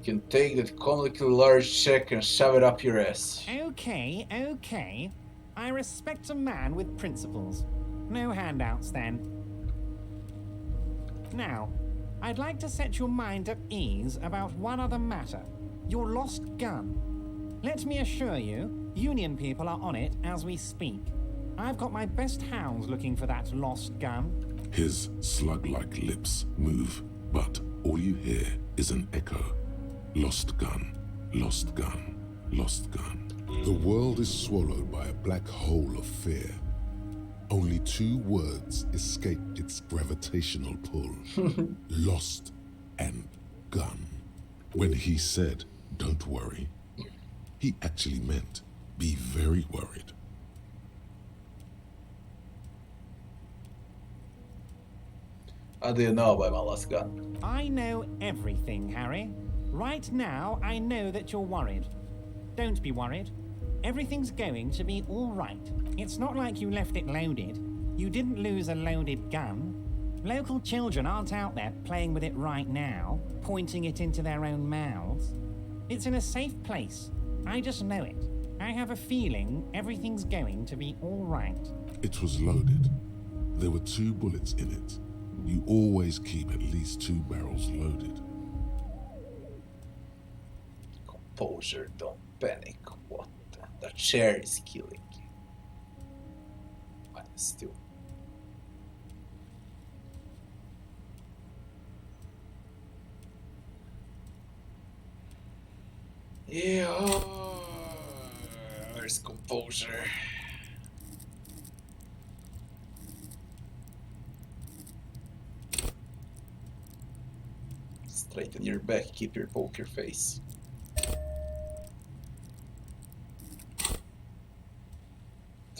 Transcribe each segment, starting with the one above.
can take that comically large check and shove it up your ass. Okay, okay. I respect a man with principles. No handouts then. Now, I'd like to set your mind at ease about one other matter. Your lost gun. Let me assure you, Union people are on it as we speak. I've got my best hounds looking for that lost gun. His slug-like lips move, but all you hear is an echo. Lost gun, lost gun, lost gun. The world is swallowed by a black hole of fear. Only 2 words escape its gravitational pull. Lost and gun. When he said, "Don't worry," he actually meant, be very worried. How do you know about my lost gun? I know everything, Harry. Right now, I know that you're worried. Don't be worried. Everything's going to be all right. It's not like you left it loaded. You didn't lose a loaded gun. Local children aren't out there playing with it right now, pointing it into their own mouths. It's in a safe place. I just know it. I have a feeling everything's going to be all right. It was loaded. There were 2 bullets in it. You always keep at least 2 barrels loaded. Composure, don't panic. What? That chair is killing you. Still. Yeah. Where's composure? Straighten your back, keep your poker face.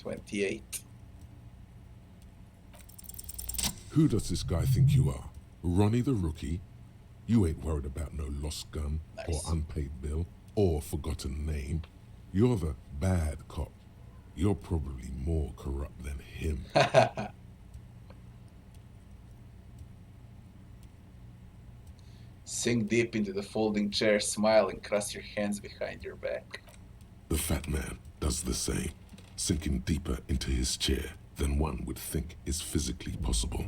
$28. Who does this guy think you are? Ronnie the Rookie? You ain't worried about no lost gun, or unpaid bill, or forgotten name. You're the bad cop. You're probably more corrupt than him. Sink deep into the folding chair, smile, and cross your hands behind your back. The fat man does the same, sinking deeper into his chair than one would think is physically possible.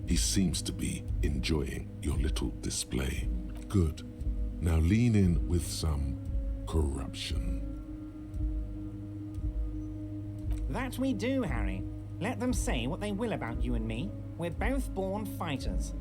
He seems to be enjoying your little display. Good. Now lean in with some corruption. That we do, Harry. Let them say what they will about you and me. We're both born fighters.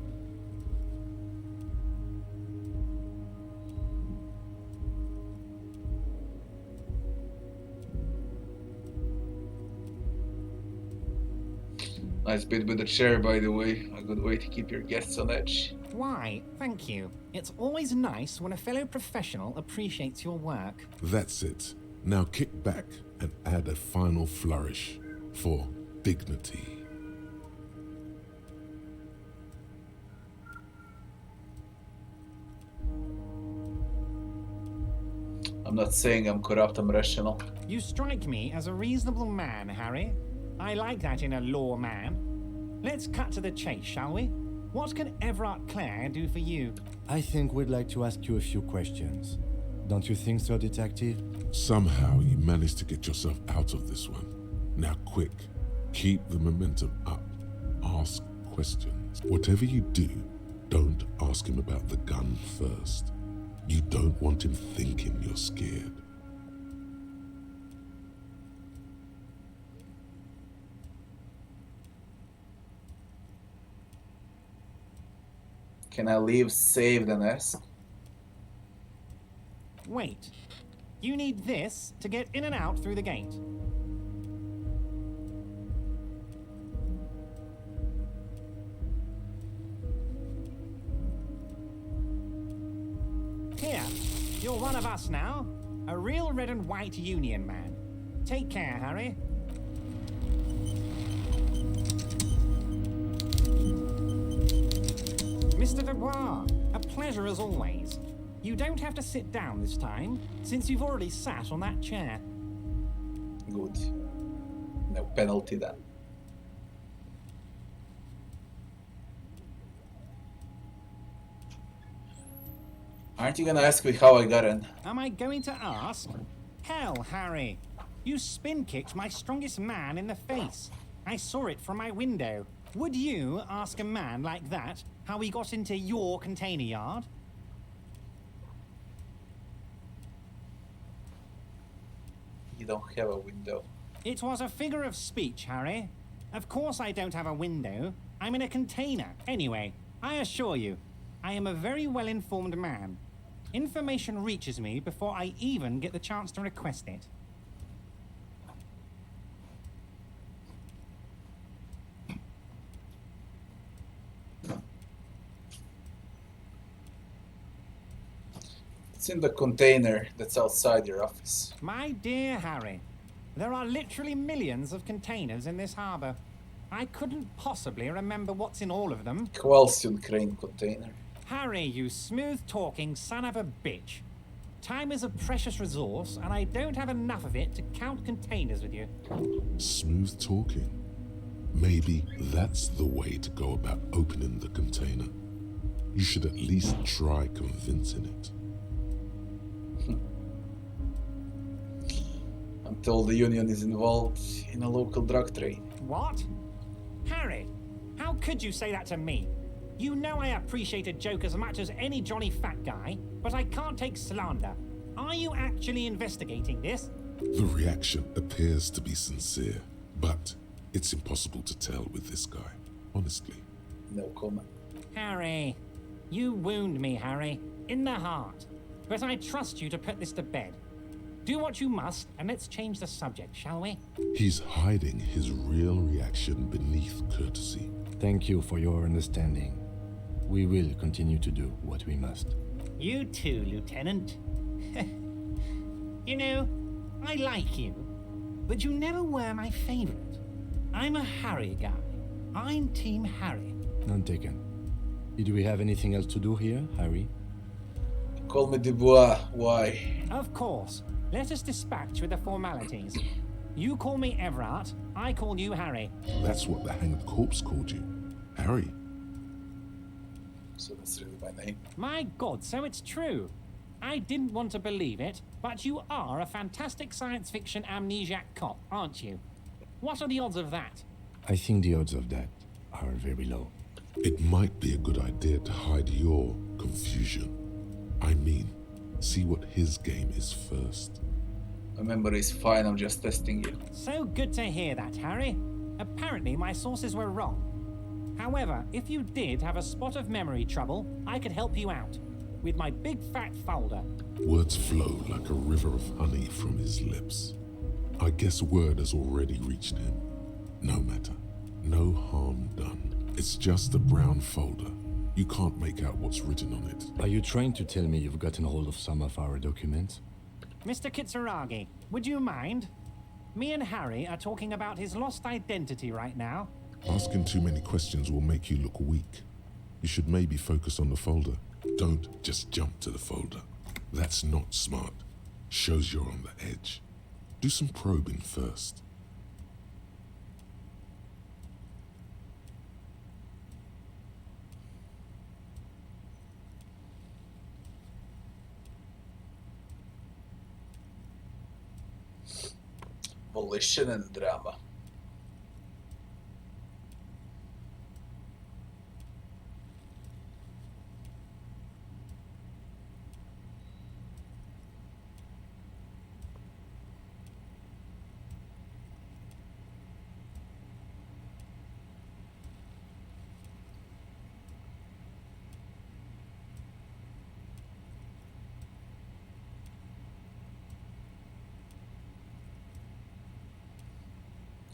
Nice bit with the chair, by the way. A good way to keep your guests on edge. Why, thank you. It's always nice when a fellow professional appreciates your work. That's it. Now kick back and add a final flourish for dignity. I'm not saying I'm corrupt, I'm rational. You strike me as a reasonable man, Harry. I like that in a law man. Let's cut to the chase, shall we? What can Everard Clare do for you? I think we'd like to ask you a few questions. Don't you think so, Detective? Somehow you managed to get yourself out of this one. Now quick, keep the momentum up. Ask questions. Whatever you do, don't ask him about the gun first. You don't want him thinking you're scared. Can I leave saved and ask? Wait. You need this to get in and out through the gate. Here, you're one of us now. A real red and white Union man. Take care, Harry. Mr. Dubois, a pleasure as always. You don't have to sit down this time, since you've already sat on that chair. Good. No penalty then. Aren't you gonna ask me how I got in? Am I going to ask? Hell, Harry. You spin-kicked my strongest man in the face. I saw it from my window. Would you ask a man like that how he got into your container yard? You don't have a window. It was a figure of speech, Harry. Of course I don't have a window. I'm in a container. Anyway, I assure you, I am a very well-informed man. Information reaches me before I even get the chance to request it. It's in the container that's outside your office. My dear Harry, there are literally millions of containers in this harbor. I couldn't possibly remember what's in all of them. Halcyon crane container. Harry, you smooth-talking son of a bitch. Time is a precious resource, and I don't have enough of it to count containers with you. Smooth talking. Maybe that's the way to go about opening the container. You should at least try convincing it. I'm told the Union is involved in a local drug trade. What? Harry, how could you say that to me? You know I appreciate a joke as much as any Johnny Fat guy, but I can't take slander. Are you actually investigating this? The reaction appears to be sincere, but it's impossible to tell with this guy, honestly. No comment. Harry, you wound me, Harry, in the heart. But I trust you to put this to bed. Do what you must, and let's change the subject, shall we? He's hiding his real reaction beneath courtesy. Thank you for your understanding. We will continue to do what we must. You too, Lieutenant. You know, I like you, but you never were my favorite. I'm a Harry guy. I'm Team Harry. None taken. Did we have anything else to do here, Harry? Call me Dubois. Why? Of course. Let us dispatch with the formalities. You call me Everard, I call you Harry. That's what the hanged corpse called you. Harry. So that's really my name. My God, so it's true. I didn't want to believe it, but you are a fantastic science fiction amnesiac cop, aren't you? What are the odds of that? I think the odds of that are very low. It might be a good idea to hide your confusion. I mean, see what his game is first. My memory is fine, I'm just testing you. So good to hear that, Harry. Apparently my sources were wrong. However, if you did have a spot of memory trouble, I could help you out. With my big fat folder. Words flow like a river of honey from his lips. I guess word has already reached him. No matter. No harm done. It's just a brown folder. You can't make out what's written on it. Are you trying to tell me you've gotten hold of some of our documents? Mr. Kitsuragi, would you mind? Me and Harry are talking about his lost identity right now. Asking too many questions will make you look weak. You should maybe focus on the folder. Don't just jump to the folder. That's not smart. Shows you're on the edge. Do some probing first. Volition and drama.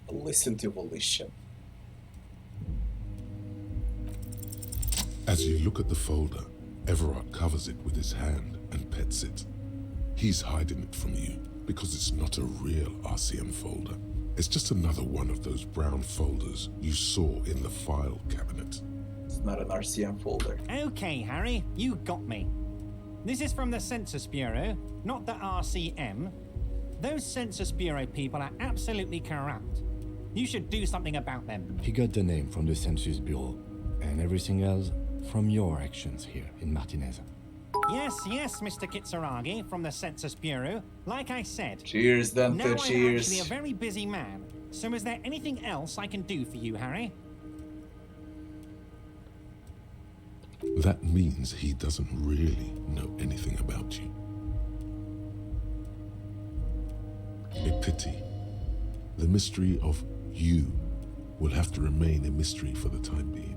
Listen to Volition. As you look at the folder, Everard covers it with his hand and pets it. He's hiding it from you because it's not a real RCM folder. It's just another one of those brown folders you saw in the file cabinet. It's not an RCM folder. Okay, Harry, you got me. This is from the Census Bureau, not the RCM. Those Census Bureau people are absolutely corrupt. You should do something about them. He got the name from the Census Bureau, and everything else from your actions here in Martinez. Yes, Mr. Kitsuragi from the Census Bureau. Like I said, Cheers, now Dante, I'm actually a cheers. very busy man. So is there anything else I can do for you, Harry? That means he doesn't really know anything about you. A pity. The mystery of you will have to remain a mystery for the time being.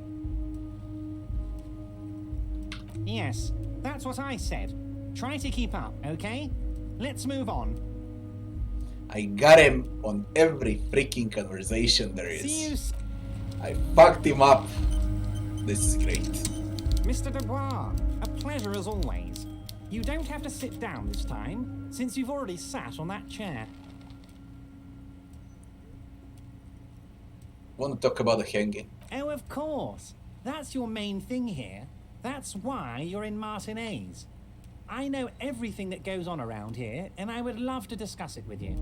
Yes, that's what I said. Try to keep up, okay? Let's move on. I got him on every freaking conversation there See you, is. I fucked him up. This is great. Mr. Dubois. A pleasure as always. You don't have to sit down this time, since you've already sat on that chair. Want to talk about the hanging? Oh, of course. That's your main thing here. That's why you're in Martinez. I know everything that goes on around here, and I would love to discuss it with you.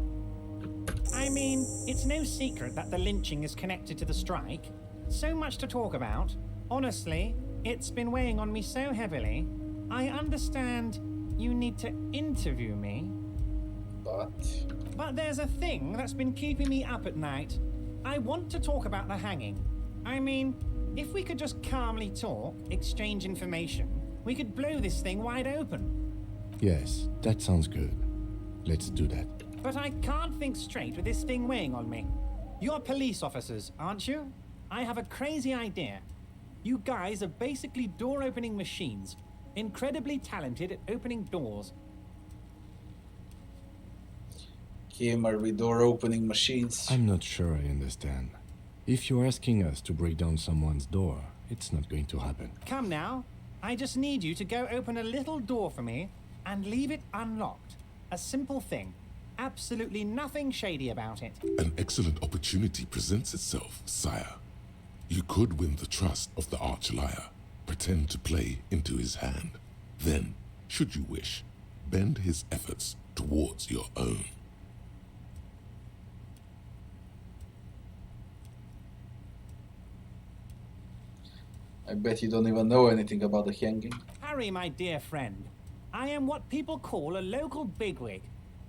I mean, it's no secret that the lynching is connected to the strike. So much to talk about. Honestly, it's been weighing on me so heavily. I understand you need to interview me. But there's a thing that's been keeping me up at night. I want to talk about the hanging. I mean, if we could just calmly talk, exchange information, we could blow this thing wide open. Yes, that sounds good. Let's do that. But I can't think straight with this thing weighing on me. You're police officers, aren't you? I have a crazy idea. You guys are basically door-opening machines, incredibly talented at opening doors. Kim, are we door-opening machines? I'm not sure I understand. If you're asking us to break down someone's door, it's not going to happen. Come now. I just need you to go open a little door for me and leave it unlocked. A simple thing. Absolutely nothing shady about it. An excellent opportunity presents itself, sire. You could win the trust of the arch-liar, pretend to play into his hand. Then, should you wish, bend his efforts towards your own. I bet you don't even know anything about the hanging. Harry, my dear friend, I am what people call a local bigwig.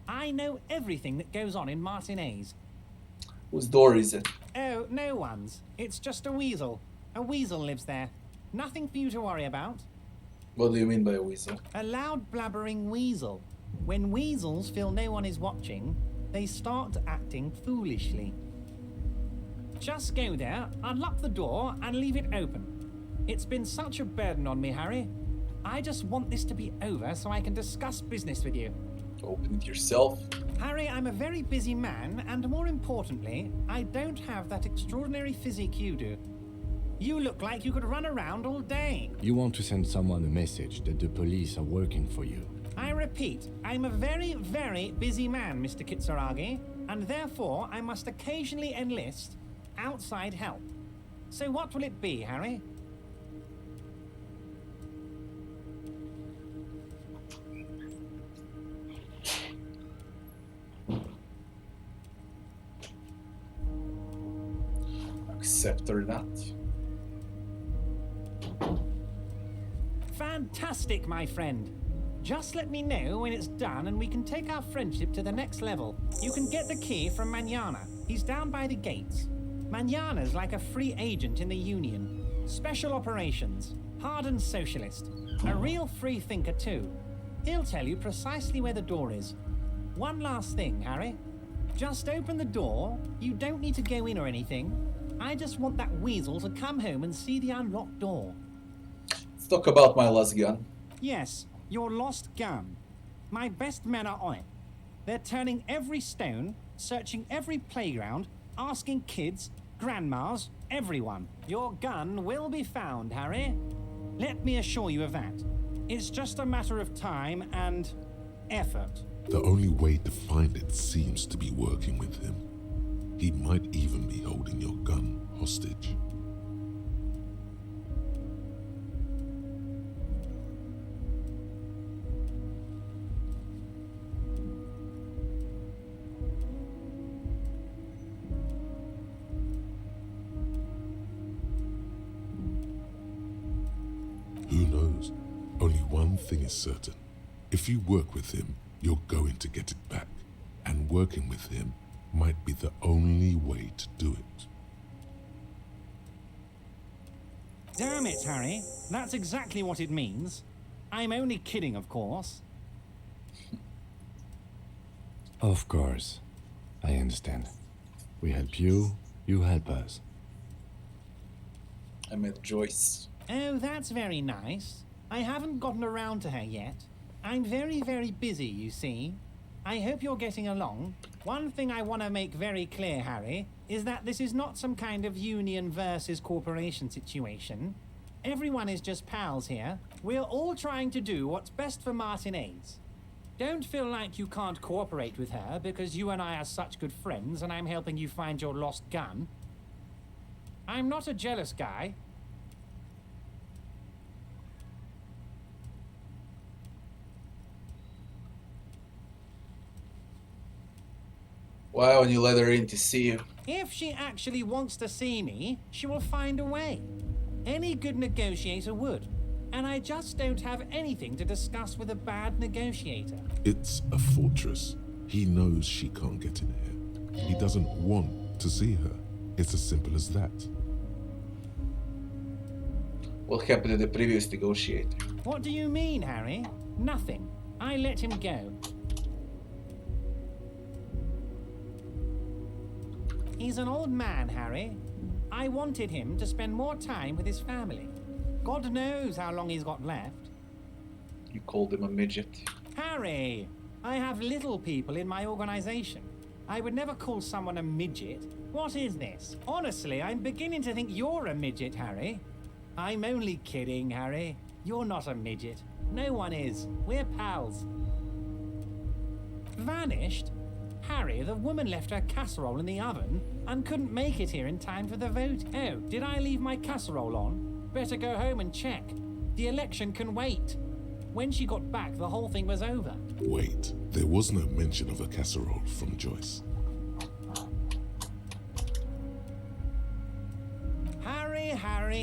I know everything that goes on in Martinez. Whose door is it? Oh, no one's. It's just a weasel. A weasel lives there. Nothing for you to worry about. What do you mean by a weasel? A loud blabbering weasel. When weasels feel no one is watching, they start acting foolishly. Just go there, unlock the door, and leave it open. It's been such a burden on me, Harry. I just want this to be over so I can discuss business with you. Open it yourself. Harry, I'm a very busy man, and more importantly, I don't have that extraordinary physique you do. You look like you could run around all day. You want to send someone a message that the police are working for you. I repeat, I'm a very, very busy man, Mr. Kitsuragi, and therefore I must occasionally enlist outside help. So what will it be, Harry? Accept or not. Fantastic, my friend. Just let me know when it's done and we can take our friendship to the next level. You can get the key from Manana. He's down by the gates. Manana's like a free agent in the Union. Special operations. Hardened socialist. A real free thinker too. He'll tell you precisely where the door is. One last thing, Harry. Just open the door. You don't need to go in or anything. I just want that weasel to come home and see the unlocked door. Let's talk about my last gun. Yes, your lost gun. My best men are on it. They're turning every stone, searching every playground, asking kids, grandmas, everyone. Your gun will be found, Harry. Let me assure you of that. It's just a matter of time and effort. The only way to find it seems to be working with him. He might even be holding your gun hostage. Who knows? Only one thing is certain. If you work with him, you're going to get it back. And working with him might be the only way to do it. Damn it, Harry. That's exactly what it means. I'm only kidding, of course. Of course. I understand. We help you, you help us. I met Joyce. Oh, that's very nice. I haven't gotten around to her yet. I'm very, very busy, you see. I hope you're getting along. One thing I want to make very clear, Harry, is that this is not some kind of union versus corporation situation. Everyone is just pals here. We're all trying to do what's best for Martinez. Don't feel like you can't cooperate with her because you and I are such good friends and I'm helping you find your lost gun. I'm not a jealous guy. Why won't you let her in to see you? If she actually wants to see me, she will find a way. Any good negotiator would. And I just don't have anything to discuss with a bad negotiator. It's a fortress. He knows she can't get in here. He doesn't want to see her. It's as simple as that. What happened to the previous negotiator? What do you mean, Harry? Nothing. I let him go. He's an old man, Harry. I wanted him to spend more time with his family. God knows how long he's got left. You called him a midget. Harry, I have little people in my organization. I would never call someone a midget. What is this? Honestly, I'm beginning to think you're a midget, Harry. I'm only kidding, Harry. You're not a midget. No one is. We're pals. Vanished? Harry, the woman left her casserole in the oven and couldn't make it here in time for the vote. Oh, did I leave my casserole on? Better go home and check. The election can wait. When she got back, the whole thing was over. Wait, there was no mention of a casserole from Joyce.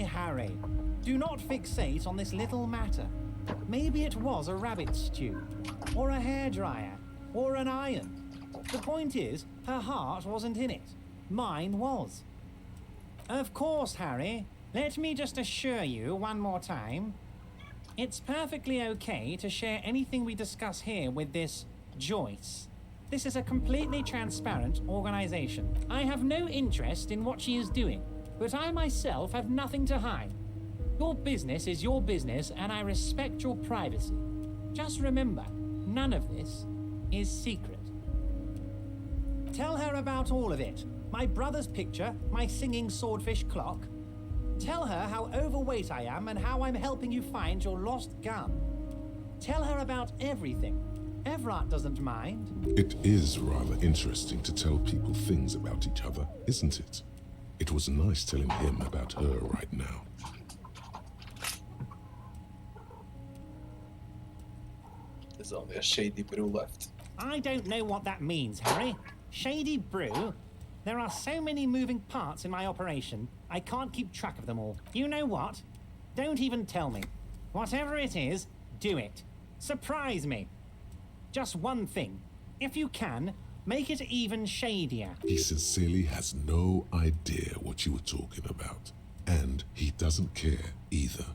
Harry. Do not fixate on this little matter. Maybe it was a rabbit stew, or a hairdryer, or an iron. The point is, her heart wasn't in it. Mine was. Of course, Harry. Let me just assure you one more time. It's perfectly okay to share anything we discuss here with this Joyce. This is a completely transparent organization. I have no interest in what she is doing, but I myself have nothing to hide. Your business is your business, and I respect your privacy. Just remember, none of this is secret. Tell her about all of it. My brother's picture, my singing swordfish clock. Tell her how overweight I am and how I'm helping you find your lost gun. Tell her about everything. Everard doesn't mind. It is rather interesting to tell people things about each other, isn't it? It was nice telling him about her right now. There's only a shady brew left. I don't know what that means, Harry. Shady brew? There are so many moving parts in my operation, I can't keep track of them all. You know what? Don't even tell me. Whatever it is, do it. Surprise me. Just one thing. If you can, make it even shadier. He sincerely has no idea what you were talking about. And he doesn't care either.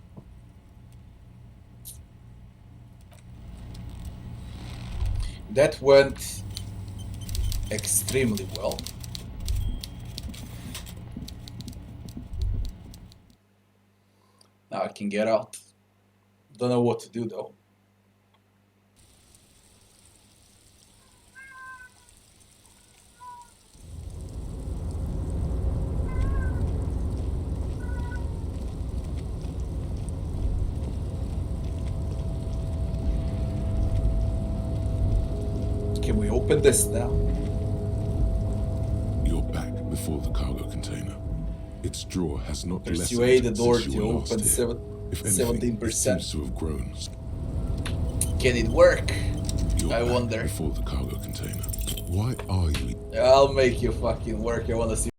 That went extremely well. Now I can get out. Don't know what to do though. Can we open this now? You're back before the cargo container. Its drawer has not Persuade the lessened door since you to were last open here. If anything, 17%. it seems to have grown. Can it work? You're I back wonder. before the cargo container. Why are you? I'll make you fucking work. I wanna see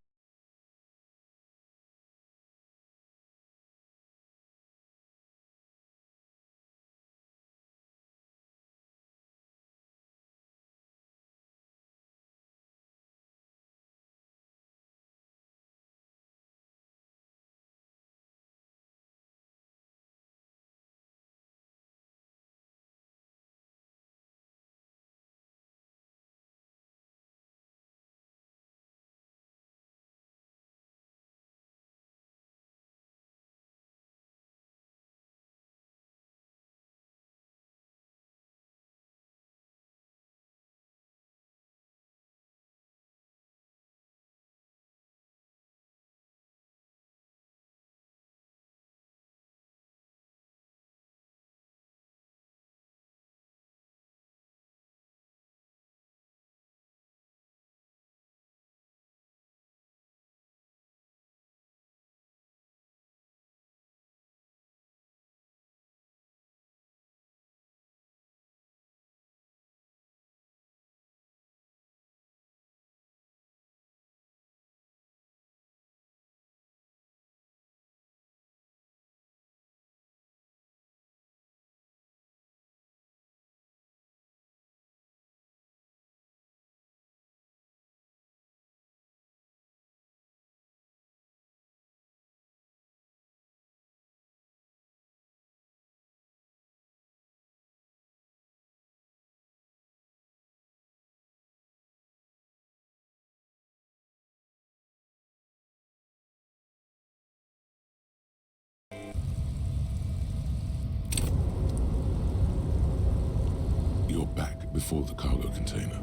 before the cargo container.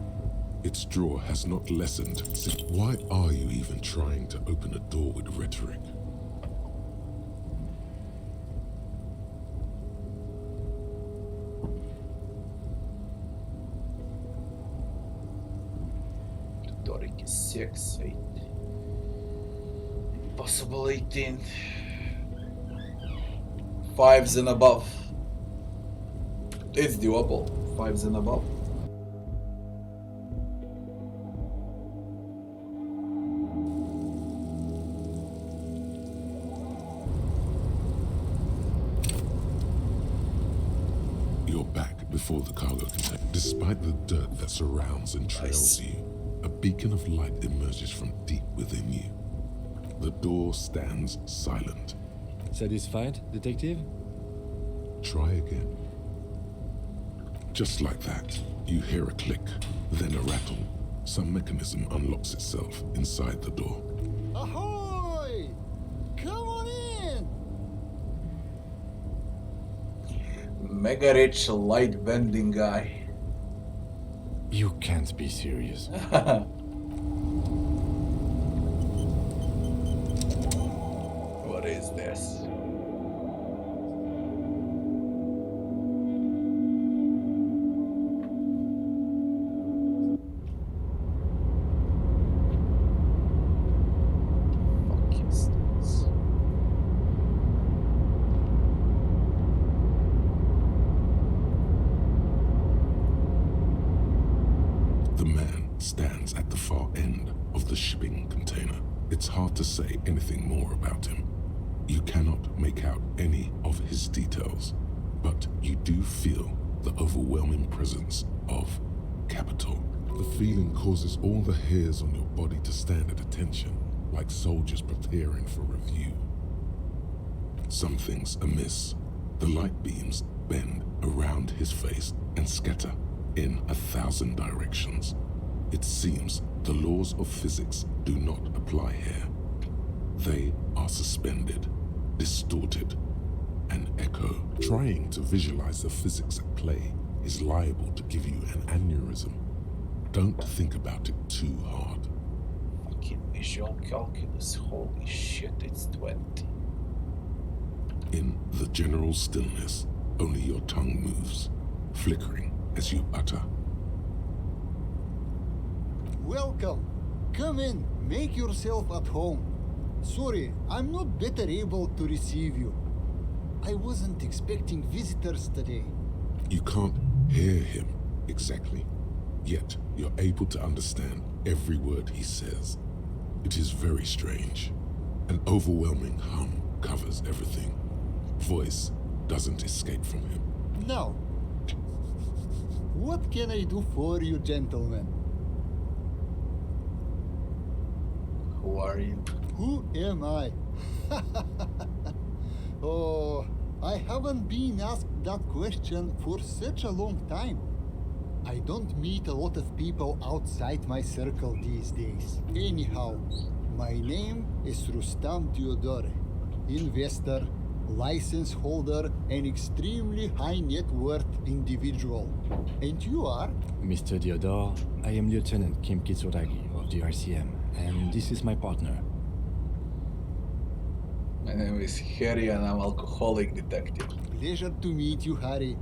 Its drawer has not lessened since. Why are you even trying to open a door with rhetoric? Rhetoric is 6, 8. Possible 18. 5s and above. It's doable. 5s and above. You're back before the cargo container. Despite the dirt that surrounds and trails you, a beacon of light emerges from deep within you. The door stands silent. Satisfied, detective? Try again. Just like that, you hear a click, then a rattle. Some mechanism unlocks itself inside the door. Ahoy! Come on in! Mega rich light bending guy. You can't be serious. What is this? Fuck is this? The man stands at the far end of the shipping container. It's hard to say anything more about him. You cannot make out any of his details, but you do feel the overwhelming presence of capital. The feeling causes all the hairs on your body to stand at attention, like soldiers preparing for review. Something's amiss. The light beams bend around his face and scatter in 1,000 directions. It seems the laws of physics do not apply here. They are suspended, distorted, and echo. Trying to visualize the physics at play is liable to give you an aneurysm. Don't think about it too hard. Fucking visual calculus. Holy shit, it's 20. In the general stillness, only your tongue moves, flickering as you utter. Welcome. Come in. Make yourself at home. Sorry, I'm not better able to receive you. I wasn't expecting visitors today. You can't hear him exactly, yet you're able to understand every word he says. It is very strange. An overwhelming hum covers everything. Voice doesn't escape from him. Now, what can I do for you, gentlemen? Who are you? Who am I? Oh, I haven't been asked that question for such a long time. I don't meet a lot of people outside my circle these days. Anyhow, my name is Rustam Teodore, investor, license holder, and extremely high net worth individual. And you are? Mr. Diodor, I am Lieutenant Kim Kitsuragi of the RCM, and this is my partner. My name is Harry and I'm alcoholic detective. Pleasure to meet you, Harry.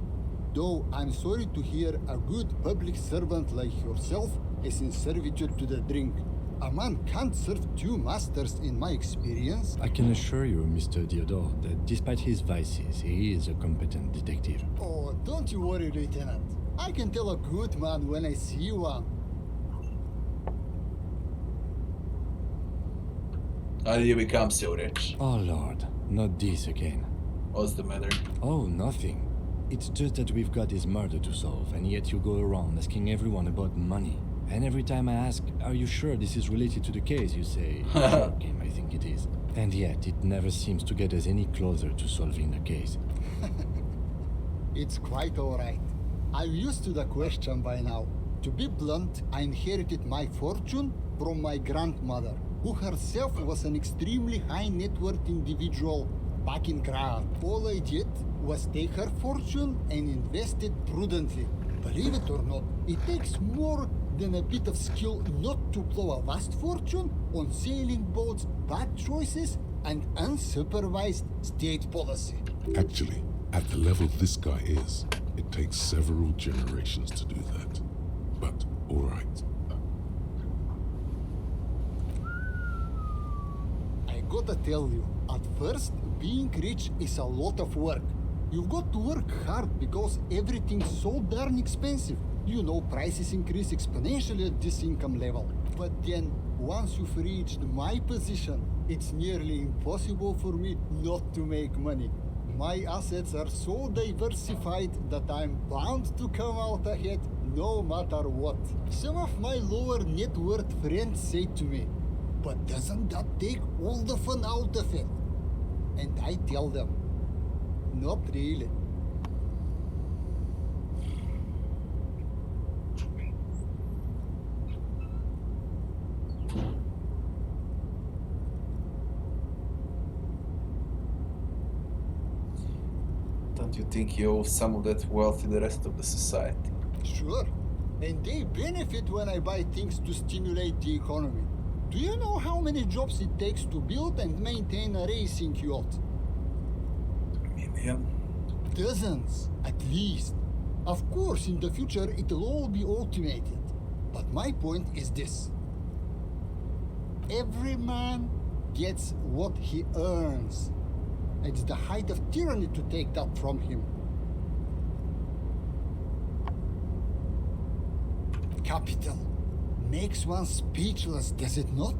Though I'm sorry to hear a good public servant like yourself is in servitude to the drink. A man can't serve two masters in my experience. I can assure you, Mr. Diodor, that despite his vices, he is a competent detective. Oh, don't you worry, Lieutenant. I can tell a good man when I see one. How did you become so rich? Oh Lord, not this again. What's the matter? Oh, nothing. It's just that we've got this murder to solve, and yet you go around asking everyone about money. And every time I ask, are you sure this is related to the case, you say, sure, Kim, I think it is. And yet, it never seems to get us any closer to solving the case. It's quite alright. I'm used to the question by now. To be blunt, I inherited my fortune from my grandmother, who herself was an extremely high net worth individual back in Grad. All I did was take her fortune and invest it prudently. Believe it or not, it takes more than a bit of skill not to blow a vast fortune on sailing boats, bad choices, and unsupervised state policy. Actually, at the level this guy is, it takes several generations to do that. But, alright. I gotta tell you, at first, being rich is a lot of work. You've got to work hard because everything's so darn expensive. You know, prices increase exponentially at this income level. But then, once you've reached my position, it's nearly impossible for me not to make money. My assets are so diversified that I'm bound to come out ahead no matter what. Some of my lower net worth friends say to me, but doesn't that take all the fun out of it? And I tell them, not really. Don't you think you owe some of that wealth to the rest of the society? Sure. And they benefit when I buy things to stimulate the economy. Do you know how many jobs it takes to build and maintain a racing yacht? Million? Dozens, at least. Of course, in the future, it'll all be automated. But my point is this. Every man gets what he earns. It's the height of tyranny to take that from him. Capital makes one speechless, does it not?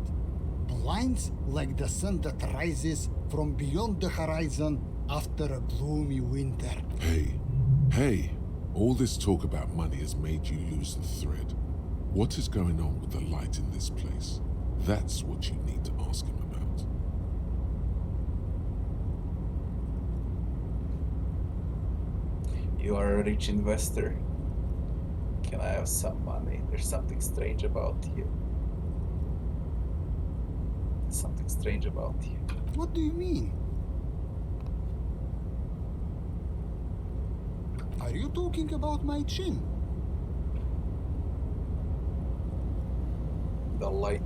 Blinds like the sun that rises from beyond the horizon after a gloomy winter. Hey, all this talk about money has made you lose the thread. What is going on with the light in this place? That's what you need to ask him about. You are a rich investor. Can I have some money? There's something strange about you. Something strange about you. What do you mean? Are you talking about my chin? The light.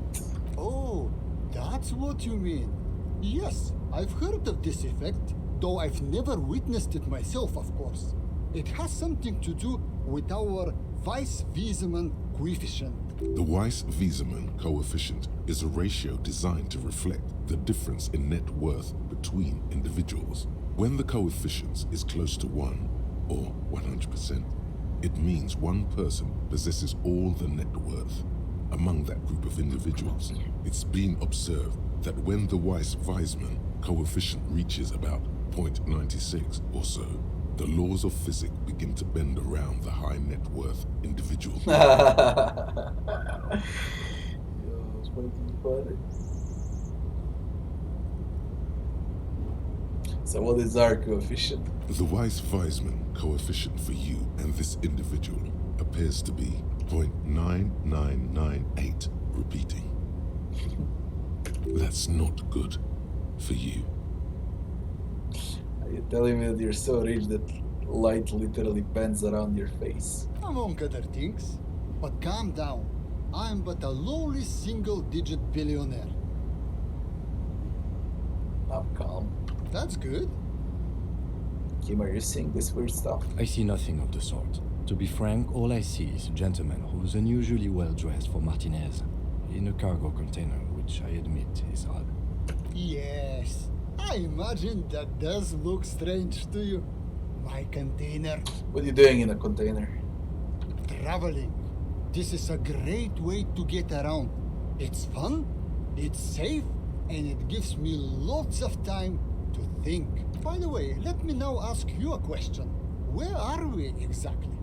Oh, that's what you mean. Yes, I've heard of this effect, though I've never witnessed it myself, of course. It has something to do with our Weiss-Wiesemann coefficient. The Weiss-Wiesemann coefficient is a ratio designed to reflect the difference in net worth between individuals. When the coefficient is close to 1, or 100%, it means one person possesses all the net worth. Among that group of individuals, it's been observed that when the Weiss-Wiesemann coefficient reaches about 0.96 or so, the laws of physics begin to bend around the high net worth individual. So what is our coefficient? The Weiss-Wiesemann coefficient for you and this individual appears to be 0.9998, repeating. That's not good for you. Are you telling me that you're so rich that light literally bends around your face? Among other things. But calm down. I'm but a lowly single-digit billionaire. I'm calm. That's good. Kim, are you seeing this weird stuff? I see nothing of the sort. To be frank, all I see is a gentleman who's unusually well dressed for Martinez, in a cargo container, which I admit is odd. Yes, I imagine that does look strange to you. My container. What are you doing in a container? Traveling. This is a great way to get around. It's fun, it's safe, and it gives me lots of time to think. By the way, let me now ask you a question. Where are we exactly?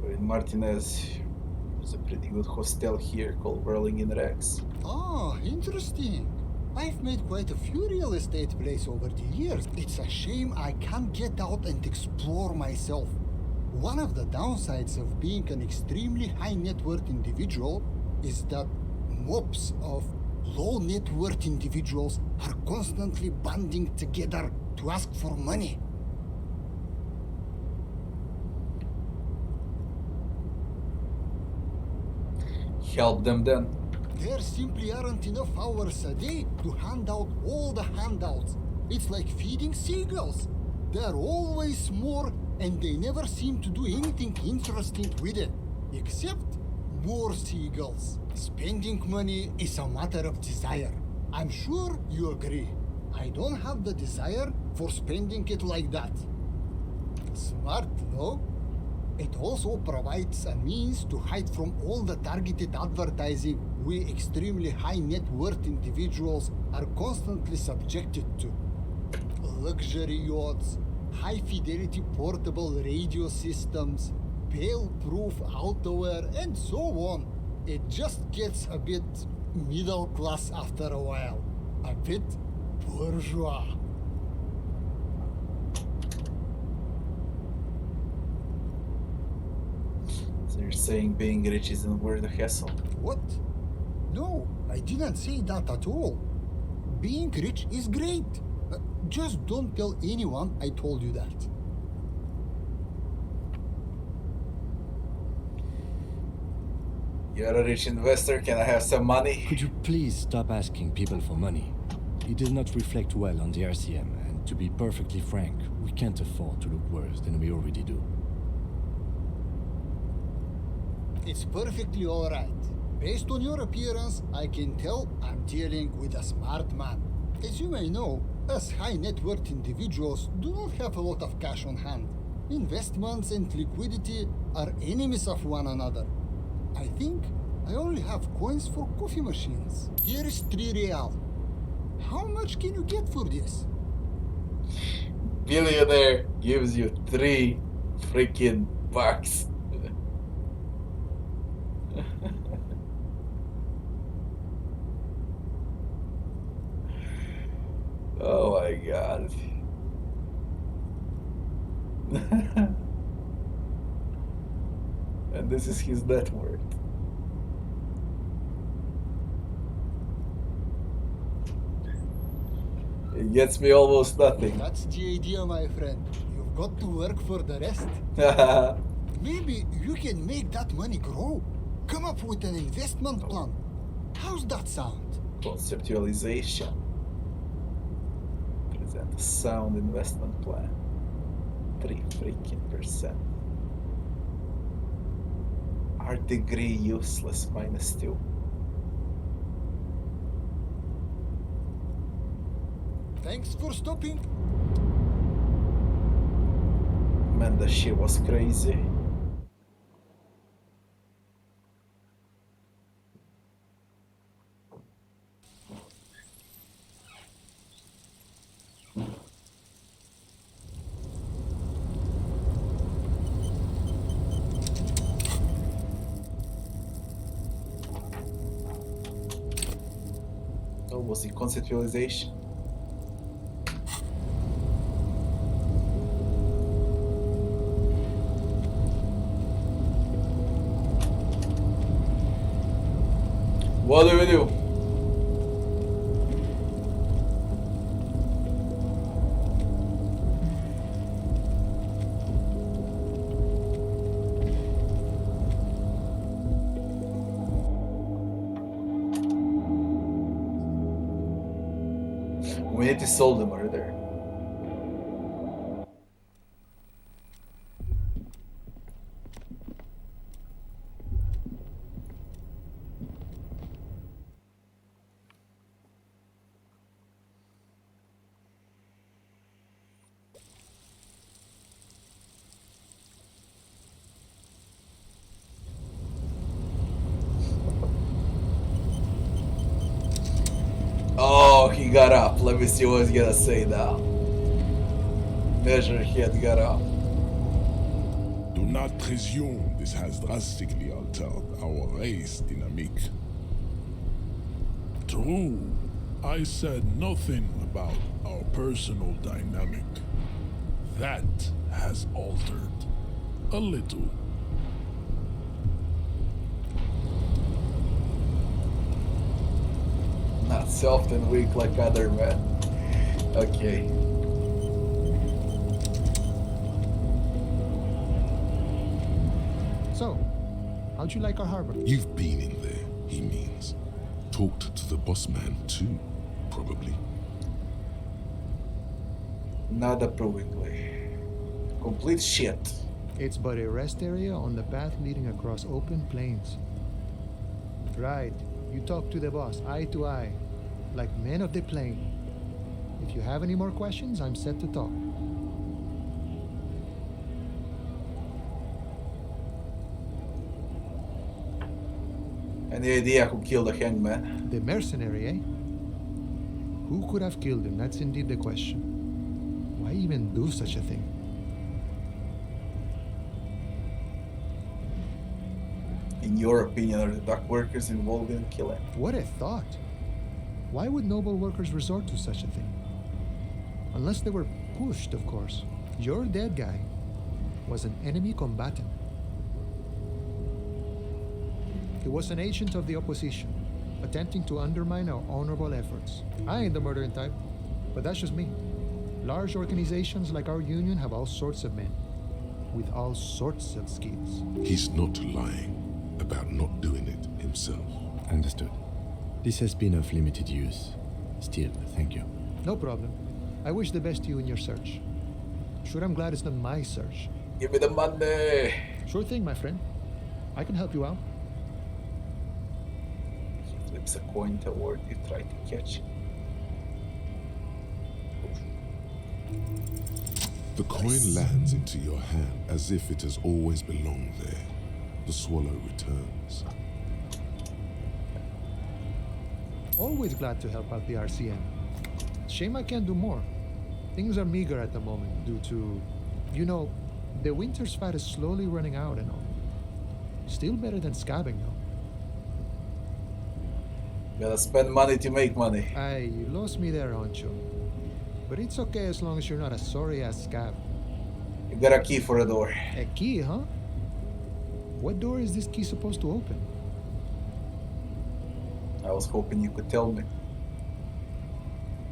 We're in Martinez. There's a pretty good hostel here called Whirling in Rex. Ah, interesting. I've made quite a few real estate plays over the years. It's a shame I can't get out and explore myself. One of the downsides of being an extremely high net worth individual is that mobs of Low net worth individuals are constantly banding together to ask for money. Help them then. There simply aren't enough hours a day to hand out all the handouts. It's like feeding seagulls. There are always more, and they never seem to do anything interesting with it, except more seagulls. Spending money is a matter of desire. I'm sure you agree. I don't have the desire for spending it like that. Smart, no? It also provides a means to hide from all the targeted advertising we extremely high net worth individuals are constantly subjected to. Luxury yachts, high fidelity portable radio systems, fail-proof outerwear, and so on. It just gets a bit middle class after a while. A bit bourgeois. So you're saying being rich isn't worth the hassle? What? No, I didn't say that at all. Being rich is great. Just don't tell anyone I told you that. You're a rich investor, can I have some money? Could you please stop asking people for money? It does not reflect well on the RCM, and to be perfectly frank, we can't afford to look worse than we already do. It's perfectly alright. Based on your appearance, I can tell I'm dealing with a smart man. As you may know, us high net worth individuals do not have a lot of cash on hand. Investments and liquidity are enemies of one another. I think I only have coins for coffee machines. Here is 3 real. How much can you get for this? Billionaire gives you 3 freaking bucks. Oh my god. And this is his net worth. It gets me almost nothing. That's the idea, my friend. You've got to work for the rest. Maybe you can make that money grow. Come up with an investment plan. How's that sound? Conceptualization. Present a sound investment plan. 3 freaking %. Art degree useless -2. Thanks for stopping. Man, that shit was crazy. What was the conceptualization? What do we do? We need to solve the murder. Oh, he got up. Let me see what he's gonna say now. Measure head got up. Do not presume this has drastically altered our race dynamic. True, I said nothing about our personal dynamic. That has altered a little. Soft and weak like other men. Okay. So, how'd you like our harbor? You've been in there, he means. Talked to the boss man too, probably. Not approvingly. Complete shit. It's but a rest area on the path leading across open plains. Right, you talk to the boss eye to eye, like men of the plain. If you have any more questions, I'm set to talk. Any idea who killed the hangman? The mercenary, eh? Who could have killed him? That's indeed the question. Why even do such a thing? In your opinion, are the dock workers involved in killing? What a thought! Why would noble workers resort to such a thing? Unless they were pushed, of course. Your dead guy was an enemy combatant. He was an agent of the opposition, attempting to undermine our honorable efforts. I ain't the murdering type, but that's just me. Large organizations like our union have all sorts of men, with all sorts of skills. He's not lying about not doing it himself. Understood. This has been of limited use. Still, thank you. No problem. I wish the best to you in your search. Sure, I'm glad it's not my search. Give me the money! Sure thing, my friend. I can help you out. He flips a coin toward you, try to catch it. The coin lands into your hand as if it has always belonged there. The swallow returns. Always glad to help out the RCM. Shame I can't do more. Things are meager at the moment due to, you know, the winter's fat is slowly running out and all. Still better than scabbing though. Gotta spend money to make money. Aye, you lost me there, Honcho. But it's okay as long as you're not a sorry-ass scab. You got a key for a door. A key, huh? What door is this key supposed to open? I was hoping you could tell me.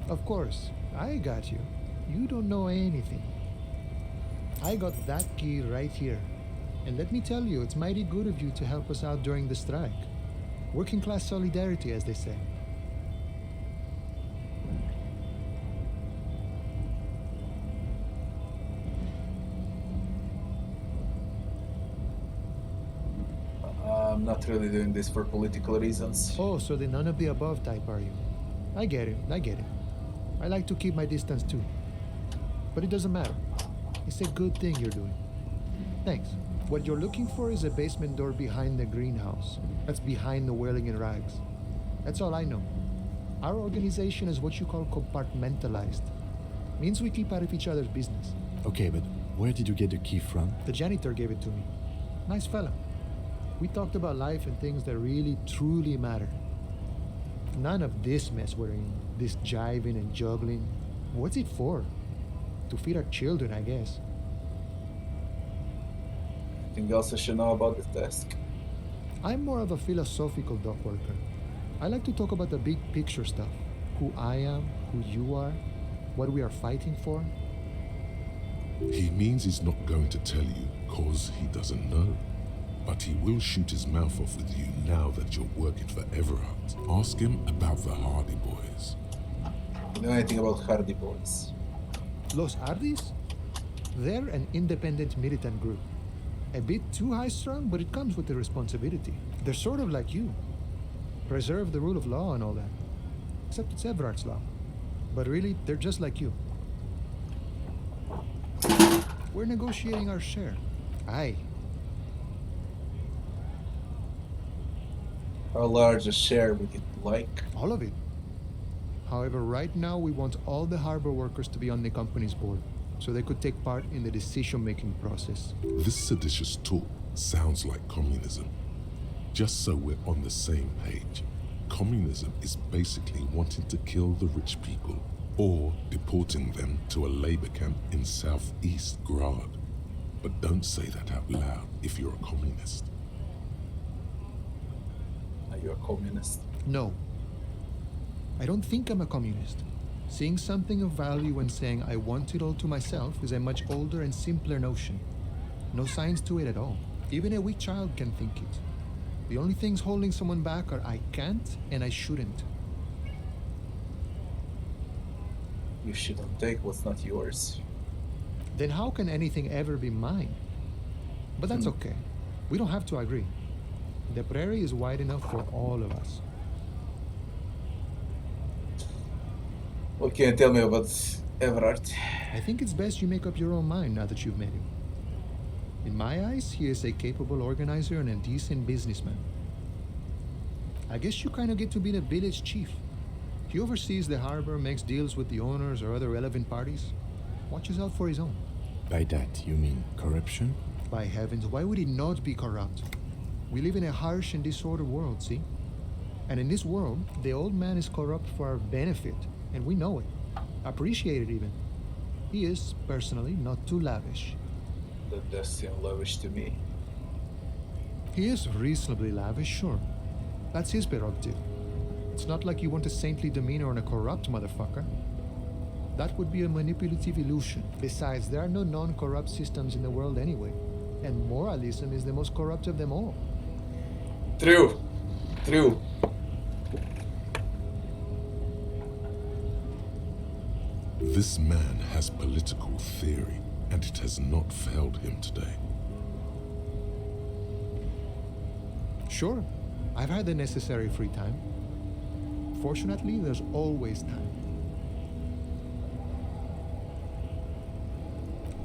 Of course, I got you. You don't know anything. I got that key right here. And let me tell you, it's mighty good of you to help us out during the strike. Working class solidarity, as they say. I'm not really doing this for political reasons. Oh, so the none of the above type are you? I get it, I get it. I like to keep my distance too. But it doesn't matter. It's a good thing you're doing. Thanks. What you're looking for is a basement door behind the greenhouse. That's behind the whirling in rags. That's all I know. Our organization is what you call compartmentalized. Means we keep out of each other's business. Okay, but where did you get the key from? The janitor gave it to me. Nice fella. We talked about life and things that really, truly matter. None of this mess we're in, this jiving and juggling. What's it for? To feed our children, I guess. Anything else I should know about this desk? I'm more of a philosophical dock worker. I like to talk about the big picture stuff. Who I am, who you are, what we are fighting for. He means he's not going to tell you cause he doesn't know. But he will shoot his mouth off with you now that you're working for Everard. Ask him about the Hardy Boys. You know anything about Hardy Boys? Los Hardis? They're an independent militant group. A bit too high-strung, but it comes with the responsibility. They're sort of like you. Preserve the rule of law and all that. Except it's Everard's law. But really, they're just like you. We're negotiating our share. Aye. How large a share would you like? All of it. However, right now we want all the harbor workers to be on the company's board, so they could take part in the decision-making process. This seditious talk sounds like communism. Just so we're on the same page, communism is basically wanting to kill the rich people or deporting them to a labor camp in southeast Grad. But don't say that out loud if you're a communist. Are you a communist? No. I don't think I'm a communist. Seeing something of value and saying I want it all to myself is a much older and simpler notion. No science to it at all. Even a weak child can think it. The only things holding someone back are I can't and I shouldn't. You shouldn't take what's not yours. Then how can anything ever be mine? But that's okay. We don't have to agree. The prairie is wide enough for all of us. What can you tell me about Everard? I think it's best you make up your own mind now that you've met him. In my eyes, he is a capable organizer and a decent businessman. I guess you kind of get to be the village chief. He oversees the harbor, makes deals with the owners or other relevant parties, watches out for his own. By that, you mean corruption? By heavens, why would he not be corrupt? We live in a harsh and disordered world, see? And in this world, the old man is corrupt for our benefit, and we know it. Appreciate it even. He is, personally, not too lavish. That does seem lavish to me. He is reasonably lavish, sure. That's his prerogative. It's not like you want a saintly demeanor on a corrupt motherfucker. That would be a manipulative illusion. Besides, there are no non-corrupt systems in the world anyway. And moralism is the most corrupt of them all. True. True. This man has political theory, and it has not failed him today. Sure, I've had the necessary free time. Fortunately, there's always time.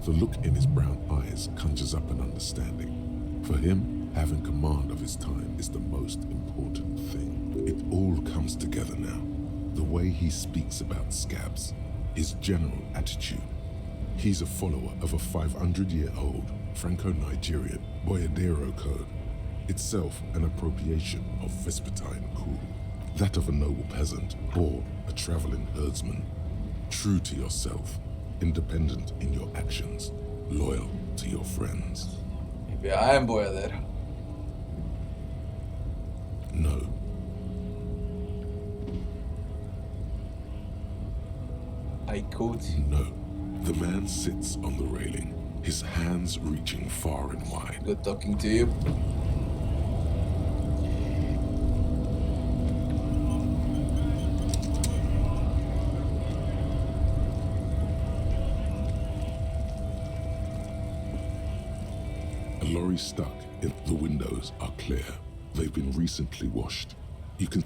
The look in his brown eyes conjures up an understanding. For him, having command of his time is the most important thing. It all comes together now. The way he speaks about scabs, his general attitude. He's a follower of a 500-year-old Franco-Nigerian Boyadero code, itself an appropriation of Vespertine cool. That of a noble peasant or a traveling herdsman. True to yourself, independent in your actions, loyal to your friends. Maybe I am Boyadero. No. I could. No. The man sits on the railing, his hands reaching far and wide. Good talking to you. A lorry stuck in the windows are clear. They've been recently washed. You can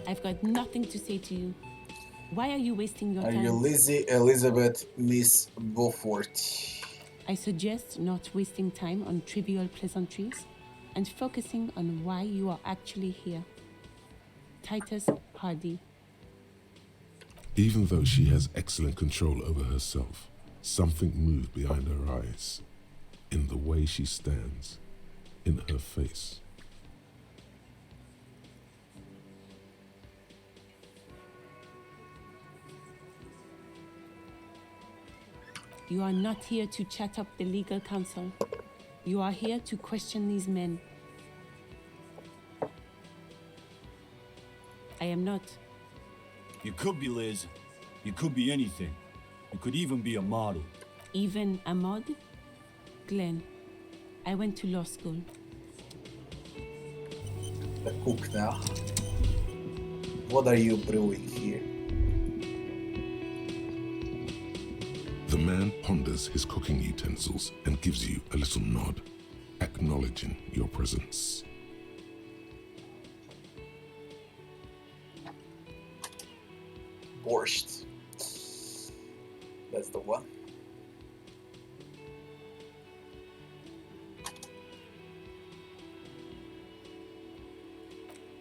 I've got nothing to say to you. Why are you wasting your Are time? you Lizzie, Elizabeth, Miss Beaufort? I suggest not wasting time on trivial pleasantries and focusing on why you are actually here. Titus Hardy. Even though she has excellent control over herself, something moved behind her eyes, in the way she stands, in her face. You are not here to chat up the legal counsel. You are here to question these men. I am not. You could be Liz. You could be anything. You could even be a model. Even a mod? Glenn, I went to law school. A cook now. What are you brewing here? The man ponders his cooking utensils and gives you a little nod, acknowledging your presence. Borscht. That's the one.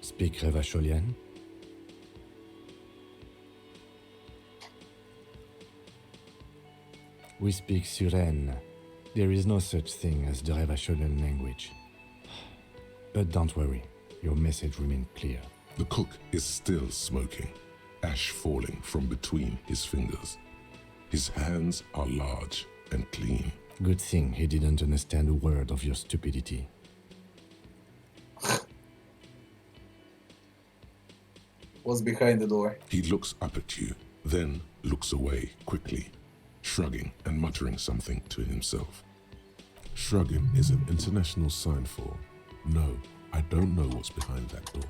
Speak Revacholian? We speak Suren. There is no such thing as the Revacholian language. But don't worry, your message remains clear. The cook is still smoking, ash falling from between his fingers. His hands are large and clean. Good thing he didn't understand a word of your stupidity. What's behind the door? He looks up at you, then looks away quickly, shrugging and muttering something to himself. Shrugging is an international sign for, no, I don't know what's behind that door.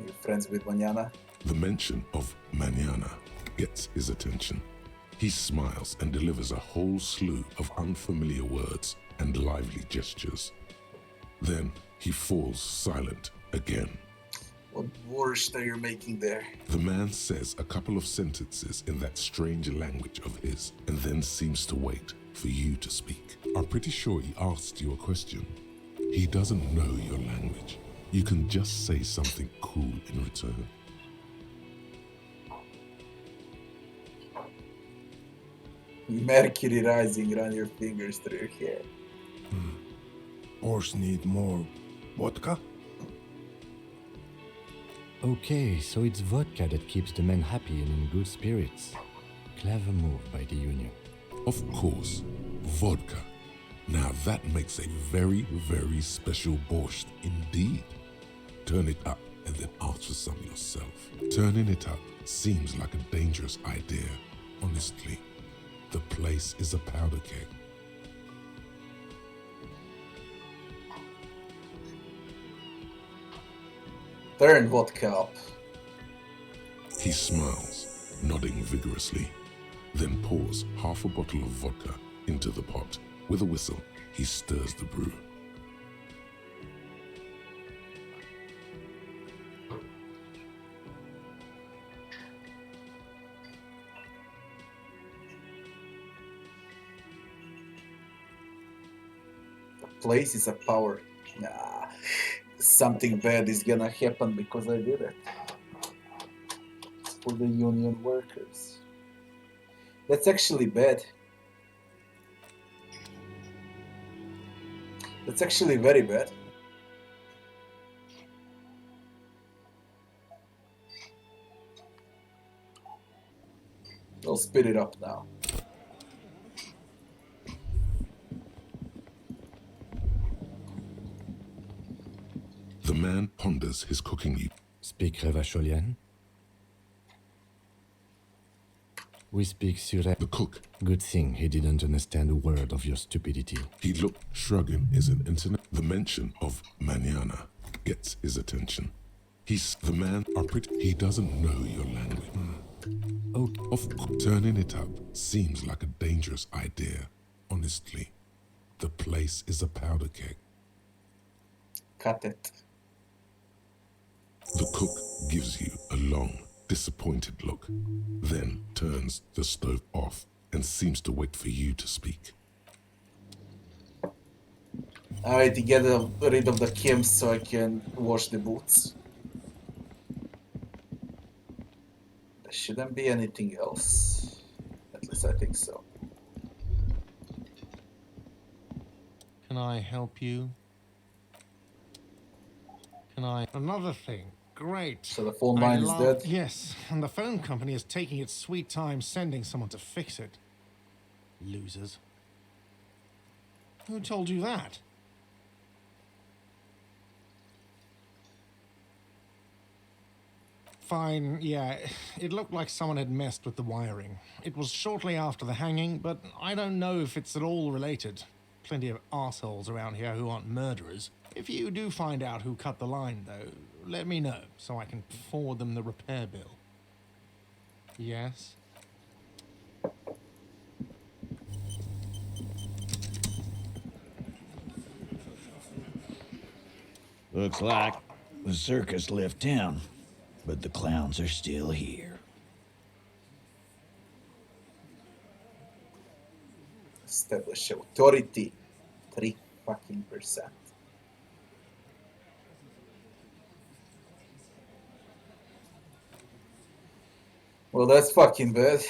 You friends with Manana? The mention of Manana gets his attention. He smiles and delivers a whole slew of unfamiliar words and lively gestures. Then he falls silent again. What borscht are you making there? The man says a couple of sentences in that strange language of his and then seems to wait for you to speak. I'm pretty sure he asked you a question. He doesn't know your language. You can just say something cool in return. Mercury rising, run your fingers through your hair. Borscht need more vodka? Okay, so it's vodka that keeps the men happy and in good spirits. Clever move by the Union. Of course, vodka. Now that makes a very, very special borscht indeed. Turn it up and then ask for some yourself. Turning it up seems like a dangerous idea, honestly. The place is a powder keg. Turn vodka up. He smiles, nodding vigorously, then pours half a bottle of vodka into the pot. With a whistle, he stirs the brew. The place is a power. Nah, something bad is gonna happen because I did it. It's for the union workers. That's actually bad. That's actually very bad. I'll speed it up now. The man ponders his cooking. Speak Revacholian? We speak Suren. The cook. Good thing he didn't understand a word of your stupidity. He looked, shrugging is an internet. The mention of Manana gets his attention. He's the man are pretty. He doesn't know your language. Okay. Turning it up seems like a dangerous idea, honestly. The place is a powder keg. Cut it. The cook gives you a long, disappointed look, then turns the stove off and seems to wait for you to speak. Alright, get rid of the chems so I can wash the boots. There shouldn't be anything else. At least I think so. Can I help you? Can I... Another thing. Great. So the phone line is dead? Yes, and the phone company is taking its sweet time sending someone to fix it. Losers. Who told you that? Fine, yeah, it looked like someone had messed with the wiring. It was shortly after the hanging, but I don't know if it's at all related. Plenty of assholes around here who aren't murderers. If you do find out who cut the line, though, let me know so I can forward them the repair bill. Yes? Looks like the circus left town, but the clowns are still here. Establish authority. 3%. Well, that's fucking bad.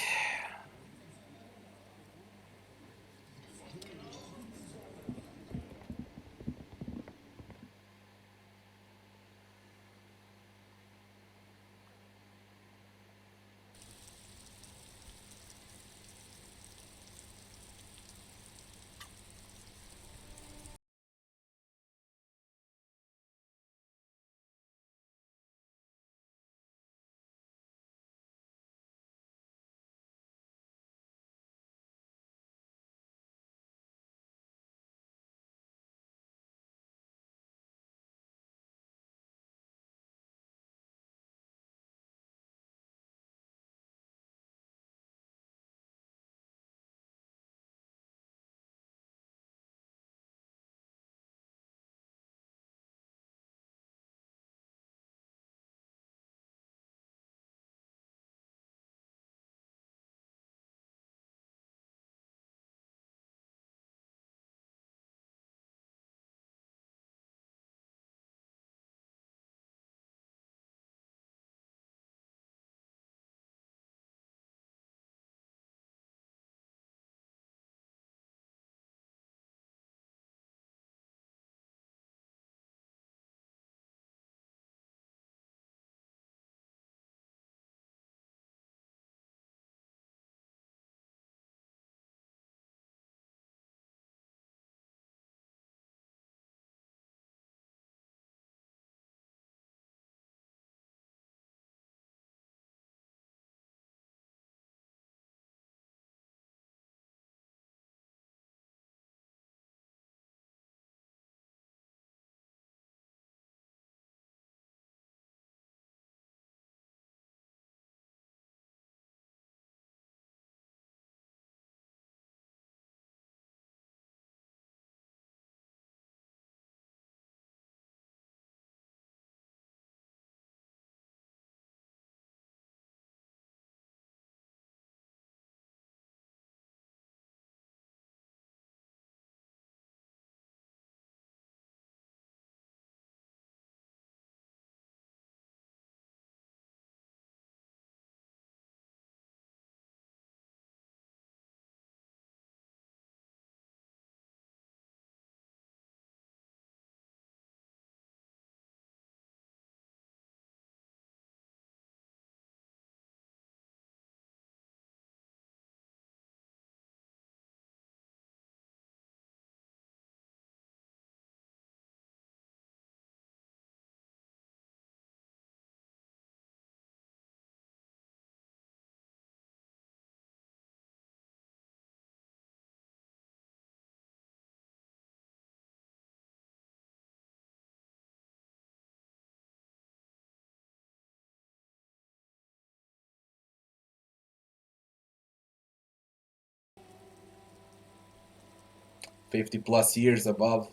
+50 years above.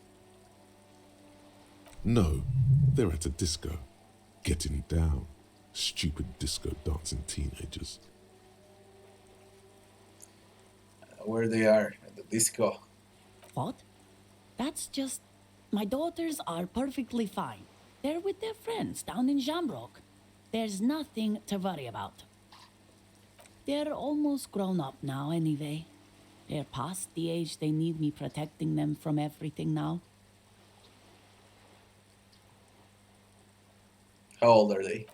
No, they're at a disco. Getting down. Stupid disco dancing teenagers. Where they are at the disco. What? That's just... My daughters are perfectly fine. They're with their friends down in Shamrock. There's nothing to worry about. They're almost grown up now anyway. They're past the age they need me protecting them from everything now. How old are they?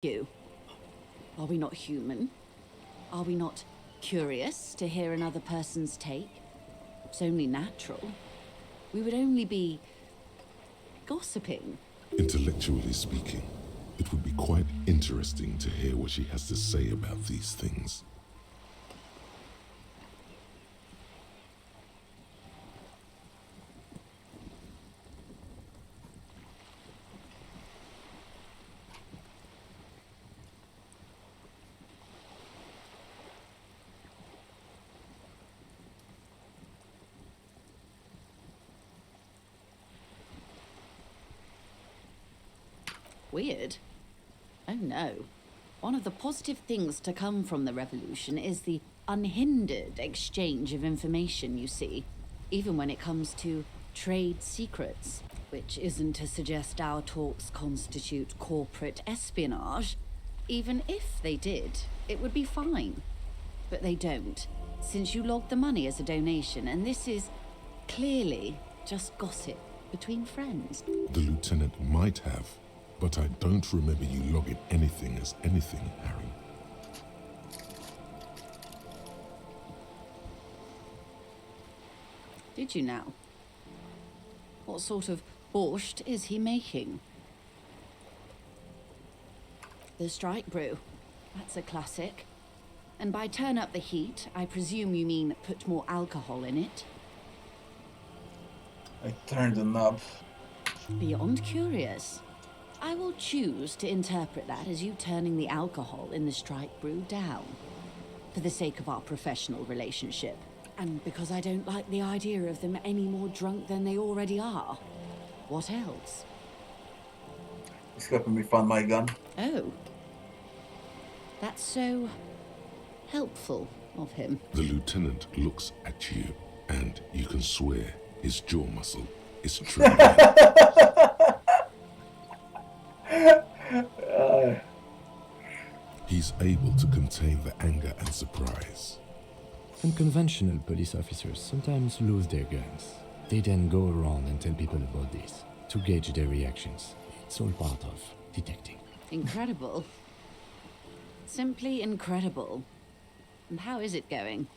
you. Are we not human? Are we not curious to hear another person's take? It's only natural. We would only be gossiping. Intellectually speaking, it would be quite interesting to hear what she has to say about these things. Weird. Oh no. One of the positive things to come from the revolution is the unhindered exchange of information, you see, even when it comes to trade secrets, which isn't to suggest our talks constitute corporate espionage. Even if they did, it would be fine. But they don't, since you logged the money as a donation, and this is clearly just gossip between friends. The lieutenant might have, but I don't remember you logging anything as anything, Harry. Did you now? What sort of borscht is he making? The strike brew. That's a classic. And by turn up the heat, I presume you mean put more alcohol in it? I turned the knob. Beyond curious. I will choose to interpret that as you turning the alcohol in the strike brew down. For the sake of our professional relationship. And because I don't like the idea of them any more drunk than they already are. What else? He's helping me find my gun. Oh. That's so helpful of him. The lieutenant looks at you, and you can swear his jaw muscle is trembling. He's able to contain the anger and surprise. Unconventional police officers sometimes lose their guns. They then go around and tell people about this, to gauge their reactions. It's all part of detecting. Incredible. Simply incredible. And how is it going?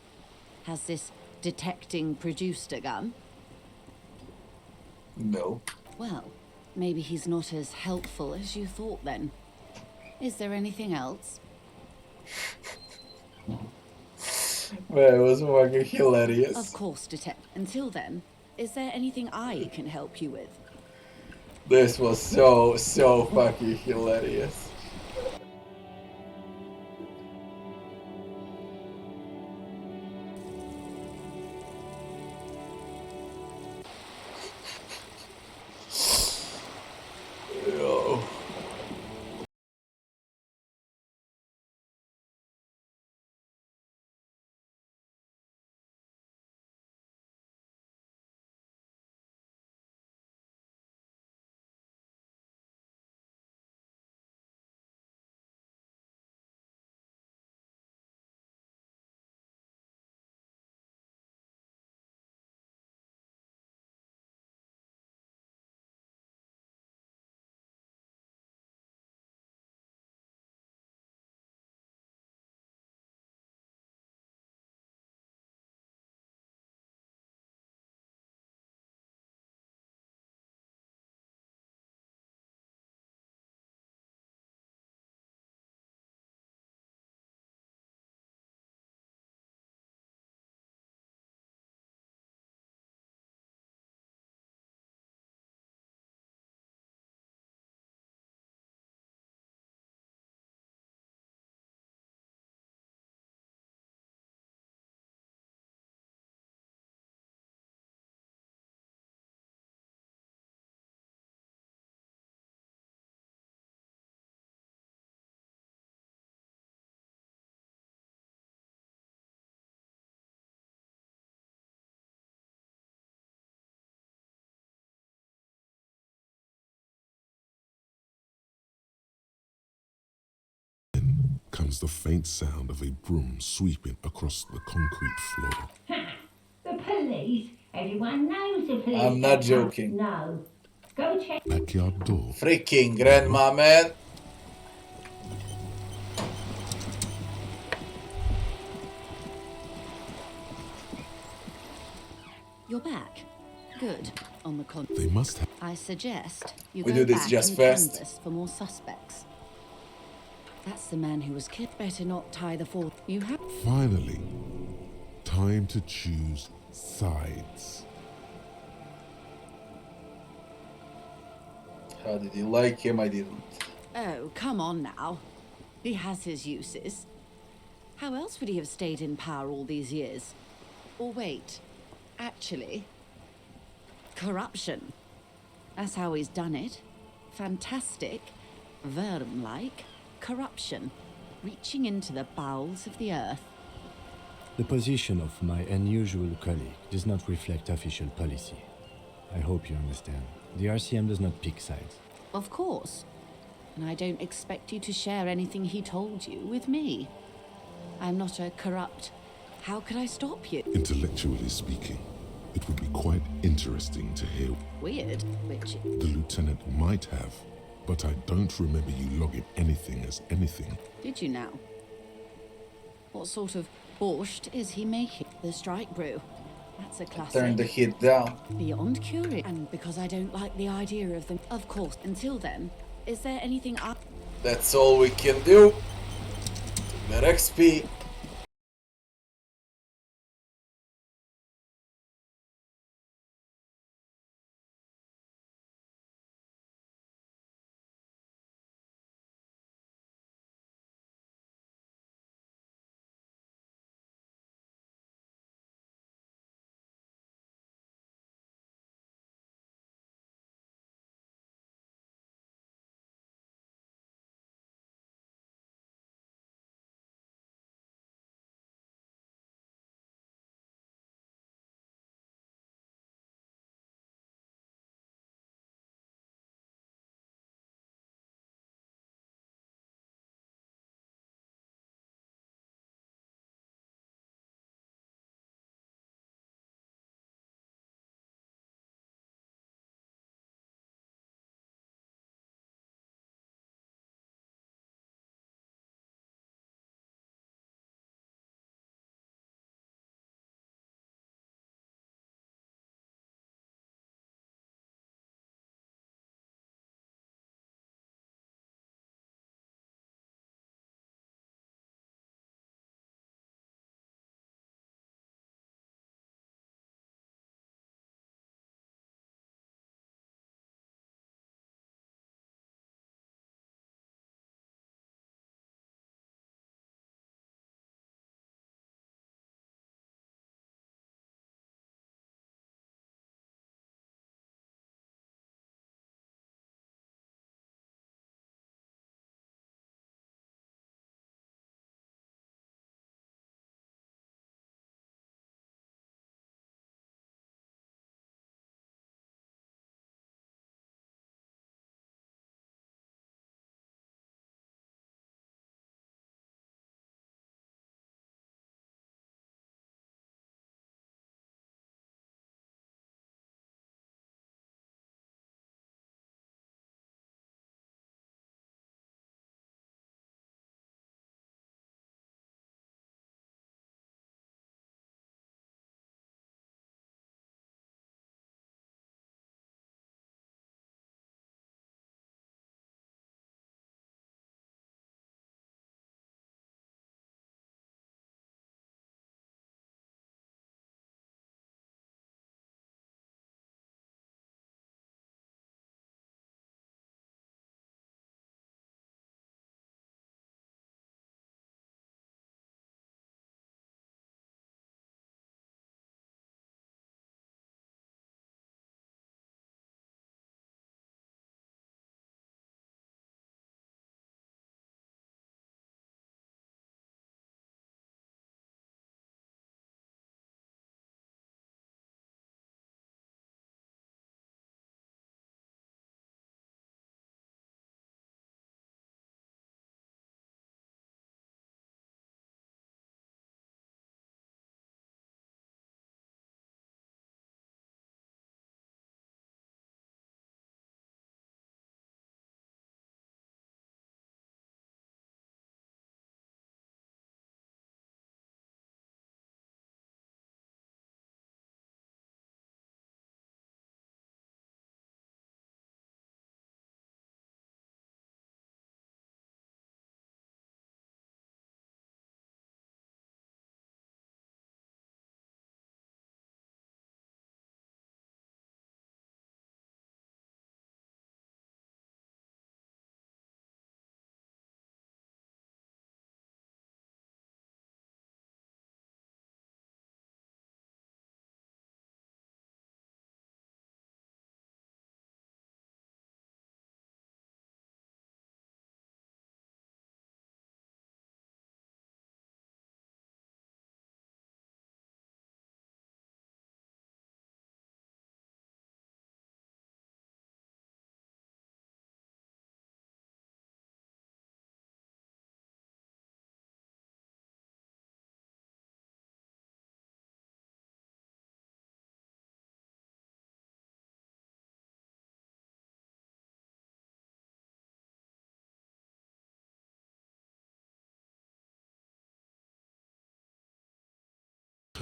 Has this detecting produced a gun? No. Well, maybe he's not as helpful as you thought then. Is there anything else? Man, it was fucking hilarious. Of course, detect. Until then, is there anything I can help you with? This was so fucking hilarious. Yo. Comes the faint sound of a broom sweeping across the concrete floor. The police? Everyone knows the police. I'm not joking. No. Go check. Backyard door. Freaking grandma, man. You're back. Good. On the con. They must have. I suggest you We go do this back just and fast. canvass for more suspects. That's the man who was killed. Better not tie the fourth. You have. Finally, time to choose sides. How did you like him? I didn't. Oh, come on now. He has his uses. How else would he have stayed in power all these years? Or wait, actually, corruption. That's how he's done it. Fantastic, worm-like corruption, reaching into the bowels of the earth. The position of my unusual colleague does not reflect official policy. I hope you understand. The RCM does not pick sides. Of course. And I don't expect you to share anything he told you with me. I'm not a corrupt. How could I stop you? Intellectually speaking, it would be quite interesting to hear. Weird, which. The lieutenant might have, but I don't remember you logging anything as anything. Did you now? What sort of borscht is he making? The strike brew. That's a classic. Turn the heat down. Beyond curious. And because I don't like the idea of them. Of course. Until then, is there anything I... That's all we can do. Get XP.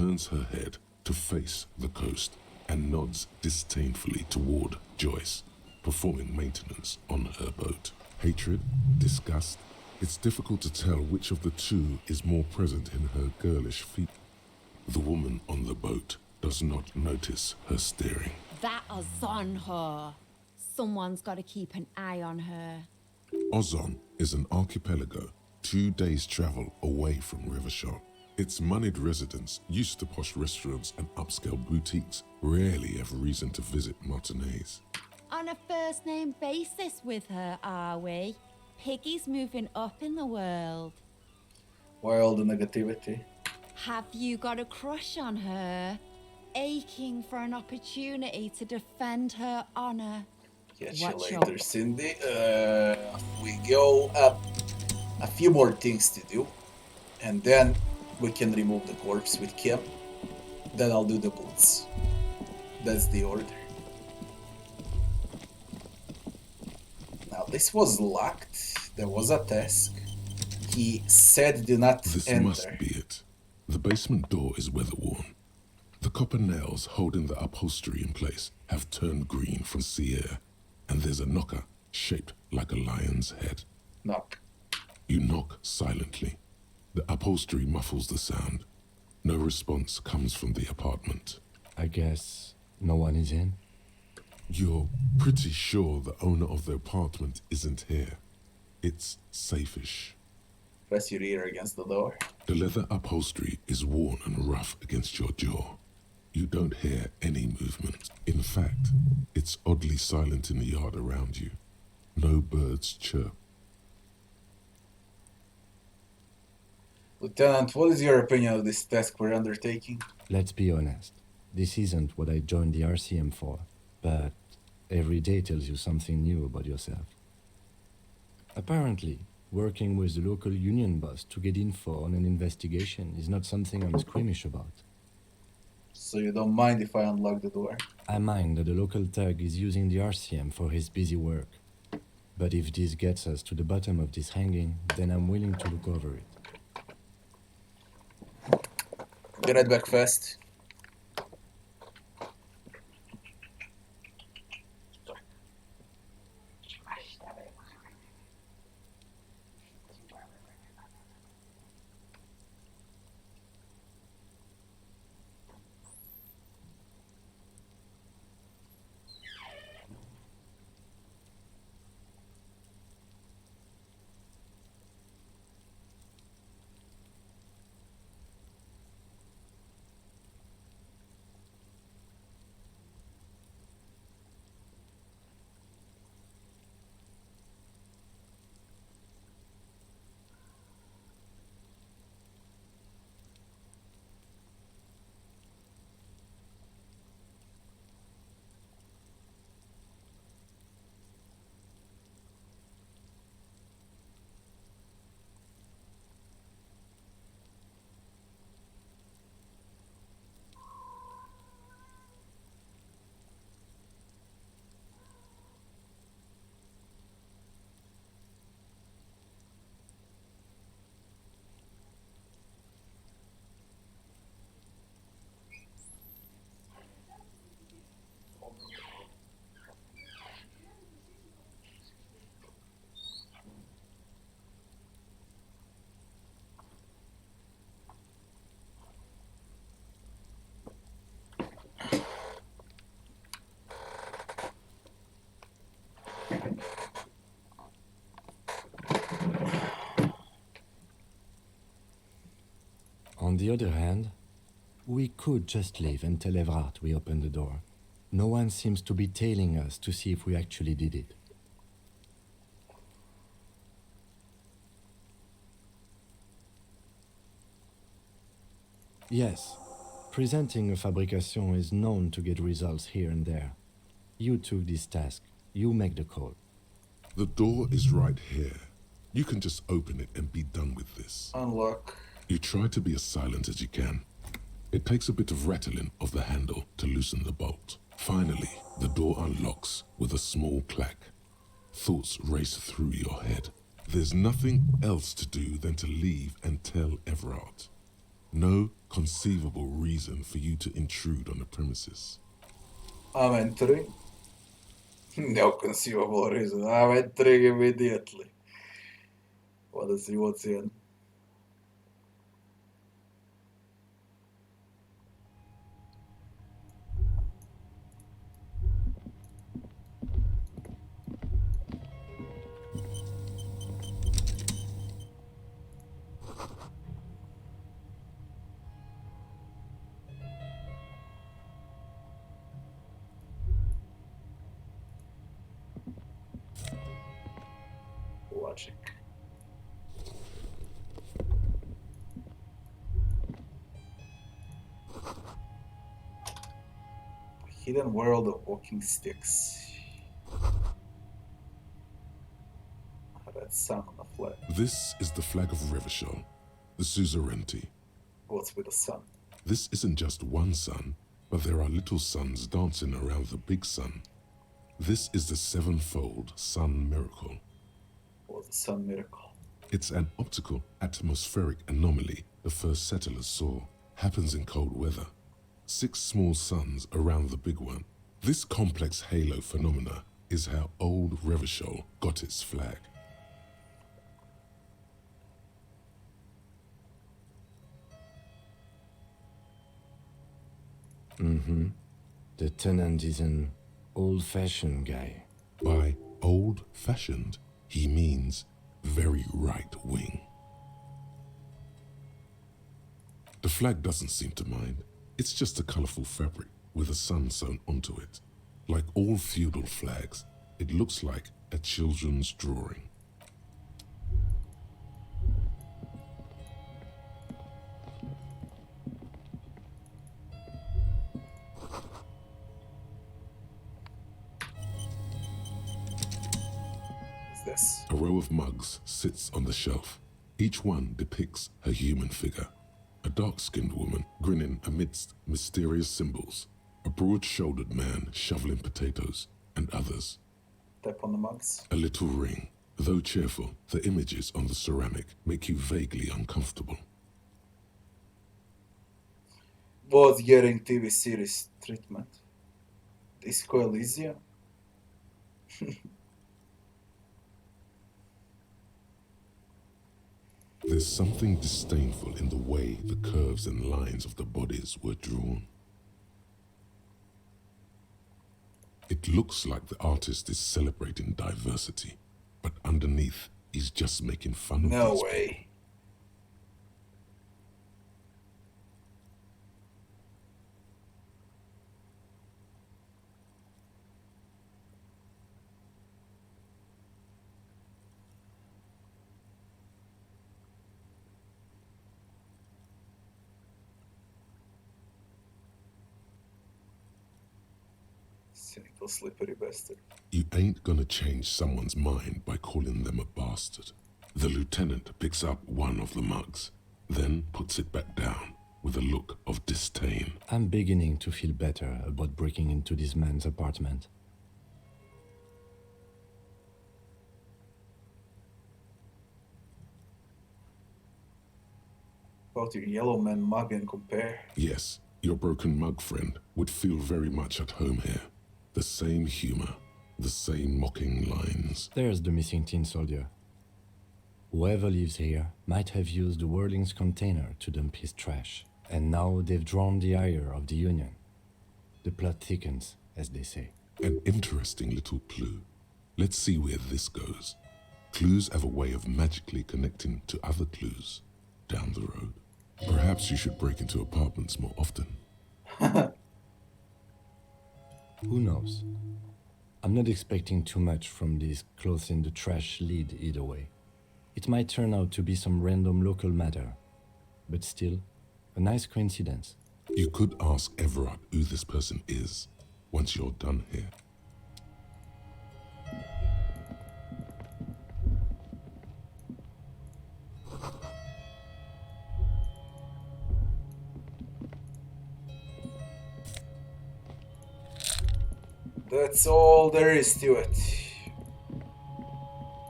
turns her head to face the coast and nods disdainfully toward Joyce, performing maintenance on her boat. Hatred, disgust, it's difficult to tell which of the two is more present in her girlish feet. The woman on the boat does not notice her staring. That is on her. Someone's got to keep an eye on her. Ozon is an archipelago 2 days' travel away from Rivershot. Its moneyed residents, used to posh restaurants and upscale boutiques, rarely have reason to visit Martinez. On a first-name basis with her, are we? Piggy's moving up in the world. Why all the negativity? Have you got a crush on her? Aching for an opportunity to defend her honor. Catch you later, Cindy. We go up. A few more things to do. And then we can remove the corpse with Kim. Then I'll do the boots. That's the order. Now this was locked. There was a task. He said do not This enter. must be it. The basement door is weather-worn. The copper nails holding the upholstery in place have turned green from sea air, and there's a knocker shaped like a lion's head. Knock. You knock silently. The upholstery muffles the sound. No response comes from the apartment. I guess no one is in? You're pretty sure the owner of the apartment isn't here. It's safe-ish. Press your ear against the door. The leather upholstery is worn and rough against your jaw. You don't hear any movement. In fact, it's oddly silent in the yard around you. No birds chirp. Lieutenant, what is your opinion of this task we're undertaking? Let's be honest. This isn't what I joined the RCM for, but every day tells you something new about yourself. Apparently, working with the local union boss to get info on an investigation is not something I'm squeamish about. So you don't mind if I unlock the door? I mind that the local thug is using the RCM for his busy work. But if this gets us to the bottom of this hanging, then I'm willing to look over it. Be right back fast. On the other hand, we could just leave and tell Evrard we opened the door. No one seems to be tailing us to see if we actually did it. Yes, presenting a fabrication is known to get results here and there. You took this task. You make the call. The door is right here. You can just open it and be done with this. Unlock. You try to be as silent as you can. It takes a bit of rattling of the handle to loosen the bolt. Finally, the door unlocks with a small clack. Thoughts race through your head. There's nothing else to do than to leave and tell Evrard. No conceivable reason for you to intrude on the premises. I'm entering. No conceivable reason. I'm entering immediately. Let's see what's in. Logic. Hidden world of walking sticks. Red sun on the flag. This is the flag of Revachol, the suzerainty. What's with the sun? This isn't just one sun, but there are little suns dancing around the big sun. This is the sevenfold sun miracle. What's the sun miracle? It's an optical atmospheric anomaly the first settlers saw. Happens in cold weather. 6 small suns around the big one. This complex halo phenomena is how old Revachol got its flag. Mm-hmm. The tenant is an old-fashioned guy. By old-fashioned, he means very right-wing. The flag doesn't seem to mind. It's just a colorful fabric with a sun sewn onto it. Like all feudal flags, it looks like a children's drawing. This? A row of mugs sits on the shelf. Each one depicts a human figure. A dark-skinned woman grinning amidst mysterious symbols. A broad-shouldered man shoveling potatoes, and others. Tap on the mugs. A little ring. Though cheerful, the images on the ceramic make you vaguely uncomfortable. Was getting TV series treatment. Disco Elysium? There's something disdainful in the way the curves and lines of the bodies were drawn. It looks like the artist is celebrating diversity, but underneath, he's just making fun of No these way. people. Cynical, slippery bastard. You ain't gonna change someone's mind by calling them a bastard. The lieutenant picks up one of the mugs, then puts it back down with a look of disdain. I'm beginning to feel better about breaking into this man's apartment. About your yellow man mug and compare. Yes, your broken mug friend would feel very much at home here. The same humor, the same mocking lines. There's the missing tin soldier. Whoever lives here might have used the Whirling's container to dump his trash, and now they've drawn the ire of the Union. The plot thickens, as they say. An interesting little clue. Let's see where this goes. Clues have a way of magically connecting to other clues down the road. Perhaps you should break into apartments more often. Who knows? I'm not expecting too much from this clothes in the trash lead either way. It might turn out to be some random local matter, but still, a nice coincidence. You could ask Everard who this person is once you're done here. That's all there is to it.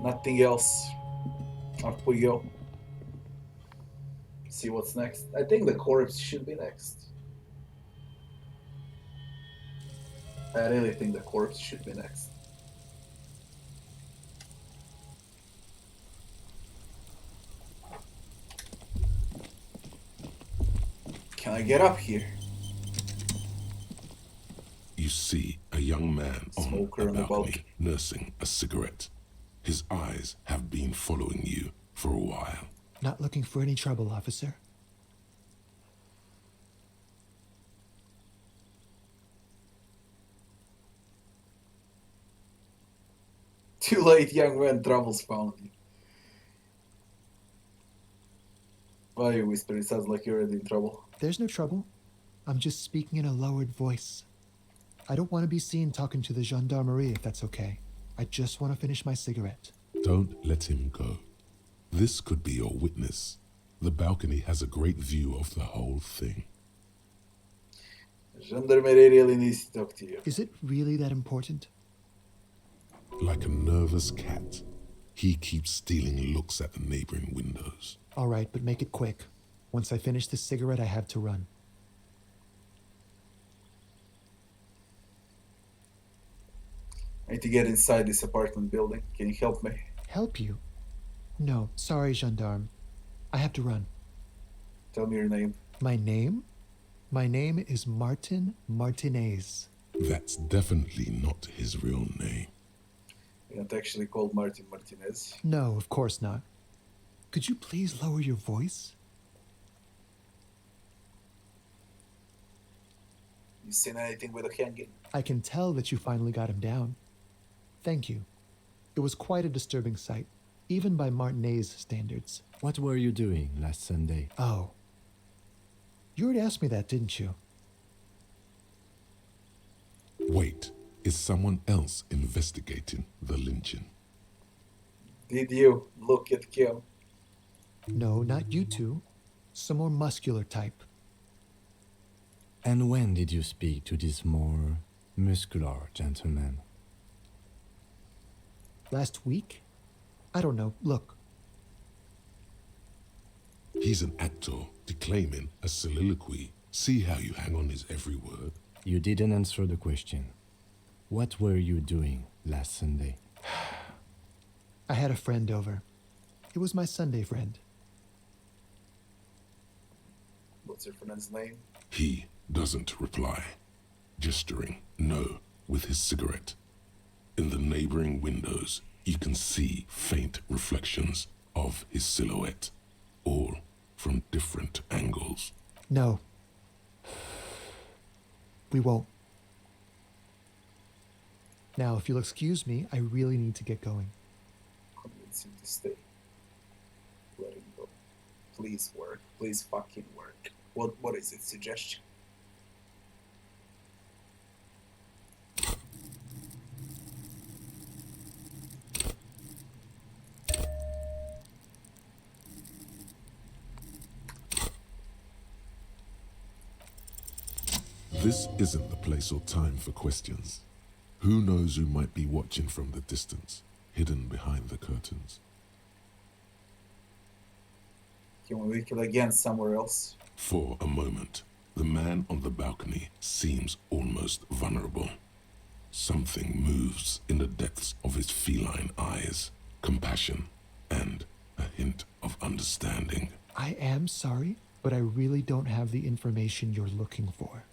Nothing else. Off we go. See what's next. I think the corpse should be next. I really think the corpse should be next. Can I get up here? You see a young man Smoker on a on the balcony nursing a cigarette. His eyes have been following you for a while. Not looking for any trouble, officer. Too late, young man, trouble's found you. Why are you whispering? It sounds like you're already in trouble. There's no trouble. I'm just speaking in a lowered voice. I don't want to be seen talking to the gendarmerie if that's okay. I just want to finish my cigarette. Don't let him go. This could be your witness. The balcony has a great view of the whole thing. Gendarmerie really needs to talk to you. Is it really that important? Like a nervous cat, he keeps stealing looks at the neighboring windows. All right, but make it quick. Once I finish this cigarette, I have to run. I need to get inside this apartment building. Can you help me? Help you? No, sorry, gendarme. I have to run. Tell me your name. My name? My name is Martin Martinez. That's definitely not his real name. You're not actually called Martin Martinez. No, of course not. Could you please lower your voice? You seen anything with a hanging? I can tell that you finally got him down. Thank you. It was quite a disturbing sight, even by Martinez standards. What were you doing last Sunday? Oh. You already asked me that, didn't you? Wait, is someone else investigating the lynching? Did you look at Kim? No, not you two. Some more muscular type. And when did you speak to this more muscular gentleman? Last week? I don't know. Look. He's an actor declaiming a soliloquy. See how you hang on his every word? You didn't answer the question. What were you doing last Sunday? I had a friend over. It was my Sunday friend. What's your friend's name? He doesn't reply, gesturing no with his cigarette. In the neighboring windows, you can see faint reflections of his silhouette, all from different angles. No. We won't. Now, if you'll excuse me, I really need to get going. Convince him to stay. Let him go. Please work. Please fucking work. What is it? Suggestion? This isn't the place or time for questions. Who knows who might be watching from the distance, hidden behind the curtains? Can we kill again somewhere else? For a moment, the man on the balcony seems almost vulnerable. Something moves in the depths of his feline eyes, compassion, and a hint of understanding. I am sorry, but I really don't have the information you're looking for.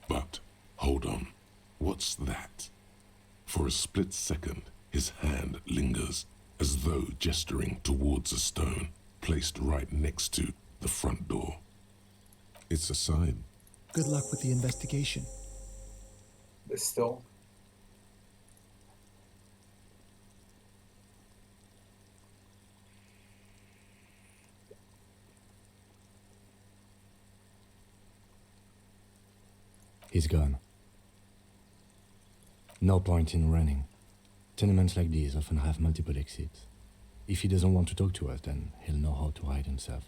But, hold on, what's that? For a split second, his hand lingers, as though gesturing towards a stone placed right next to the front door. It's a sign. Good luck with the investigation. The stone? He's gone. No point in running. Tenements like these often have multiple exits. If he doesn't want to talk to us, then he'll know how to hide himself.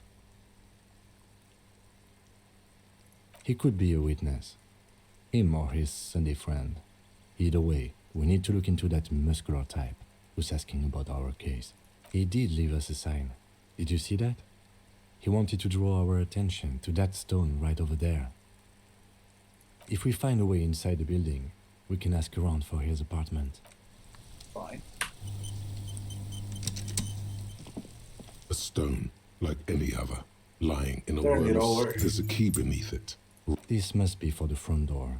He could be a witness. Him or his Sunday friend. Either way, we need to look into that muscular type who's asking about our case. He did leave us a sign. Did you see that? He wanted to draw our attention to that stone right over there. If we find a way inside the building, we can ask around for his apartment. Fine. A stone, like any other, lying in a Turn it row. over. There's a key beneath it. This must be for the front door.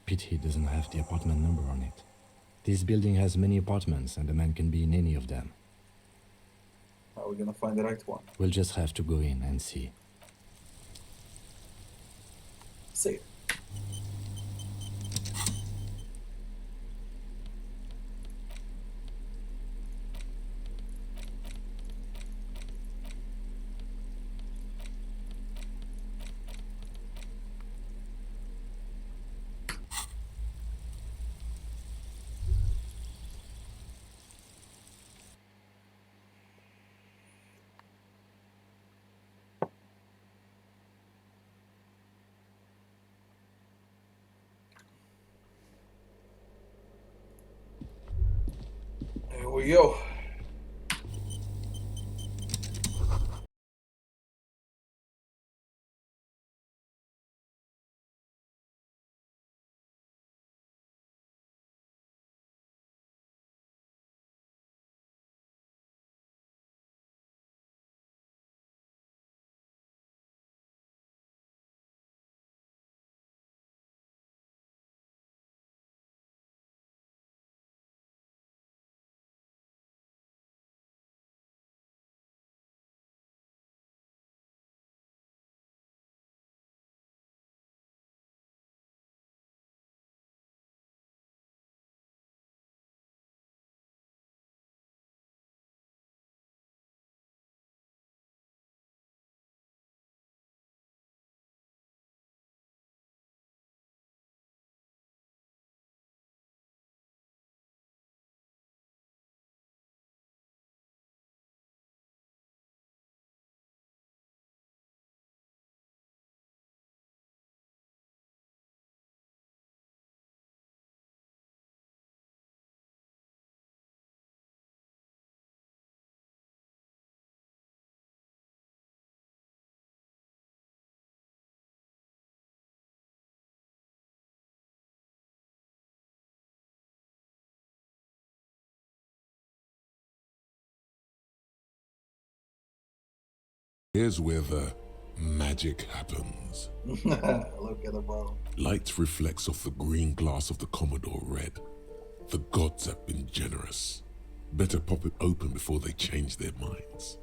Pity doesn't have the apartment number on it. This building has many apartments and the man can be in any of them. How are we gonna find the right one? We'll just have to go in and see. See. Here we go. Here's where the magic happens. Look at the bottom. Light reflects off the green glass of the Commodore red. The gods have been generous. Better pop it open before they change their minds.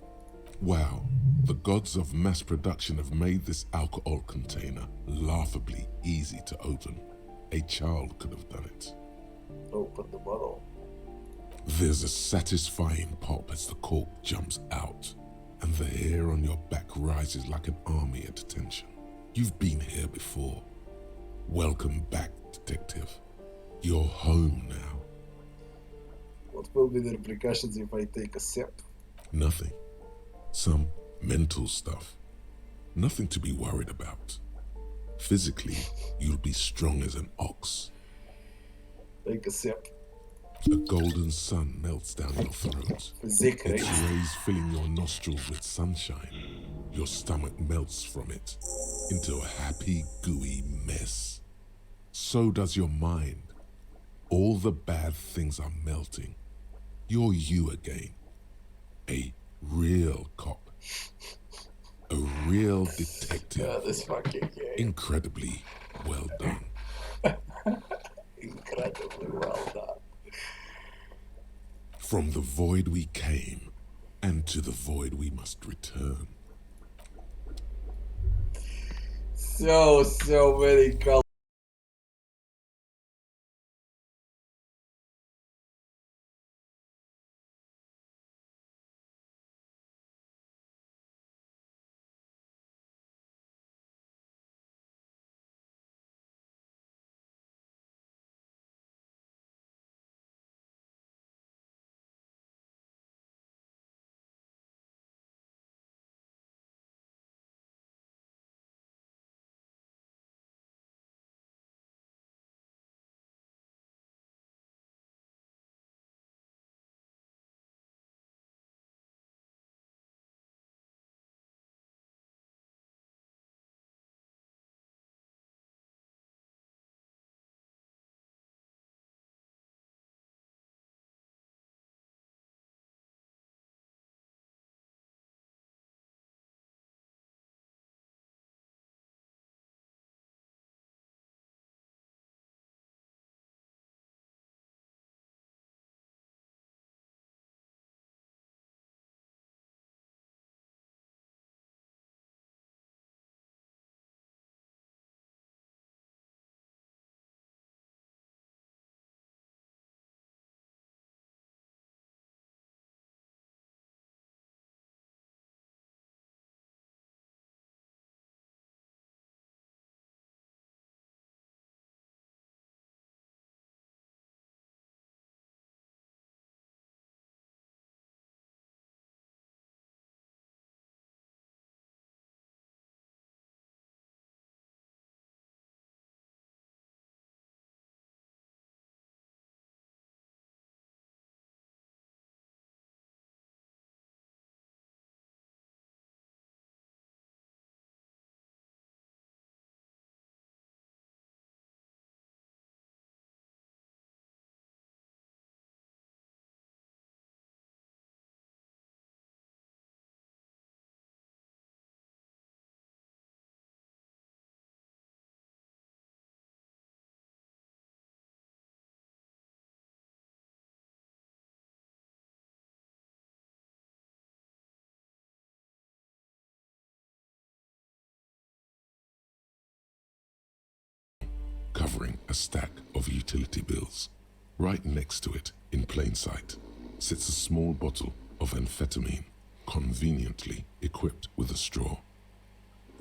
Wow, the gods of mass production have made this alcohol container laughably easy to open. A child could have done it. Open the bottle. There's a satisfying pop as the cork jumps out, and the hair on your back rises like an army at attention. You've been here before. Welcome back, detective. You're home now. What will be the repercussions if I take a sip? Nothing. Some mental stuff. Nothing to be worried about. Physically, you'll be strong as an ox. Take a sip. A golden sun melts down your throat. Physically. Its rays filling your nostrils with sunshine. Your stomach melts from it into a happy, gooey mess. So does your mind. All the bad things are melting. You're you again. A real cop. A real detective. God, this fucking game. Incredibly well done. Incredibly well done. From the void we came, and to the void we must return. So many colors. covering a stack of utility bills. Right next to it, in plain sight, sits a small bottle of amphetamine, conveniently equipped with a straw.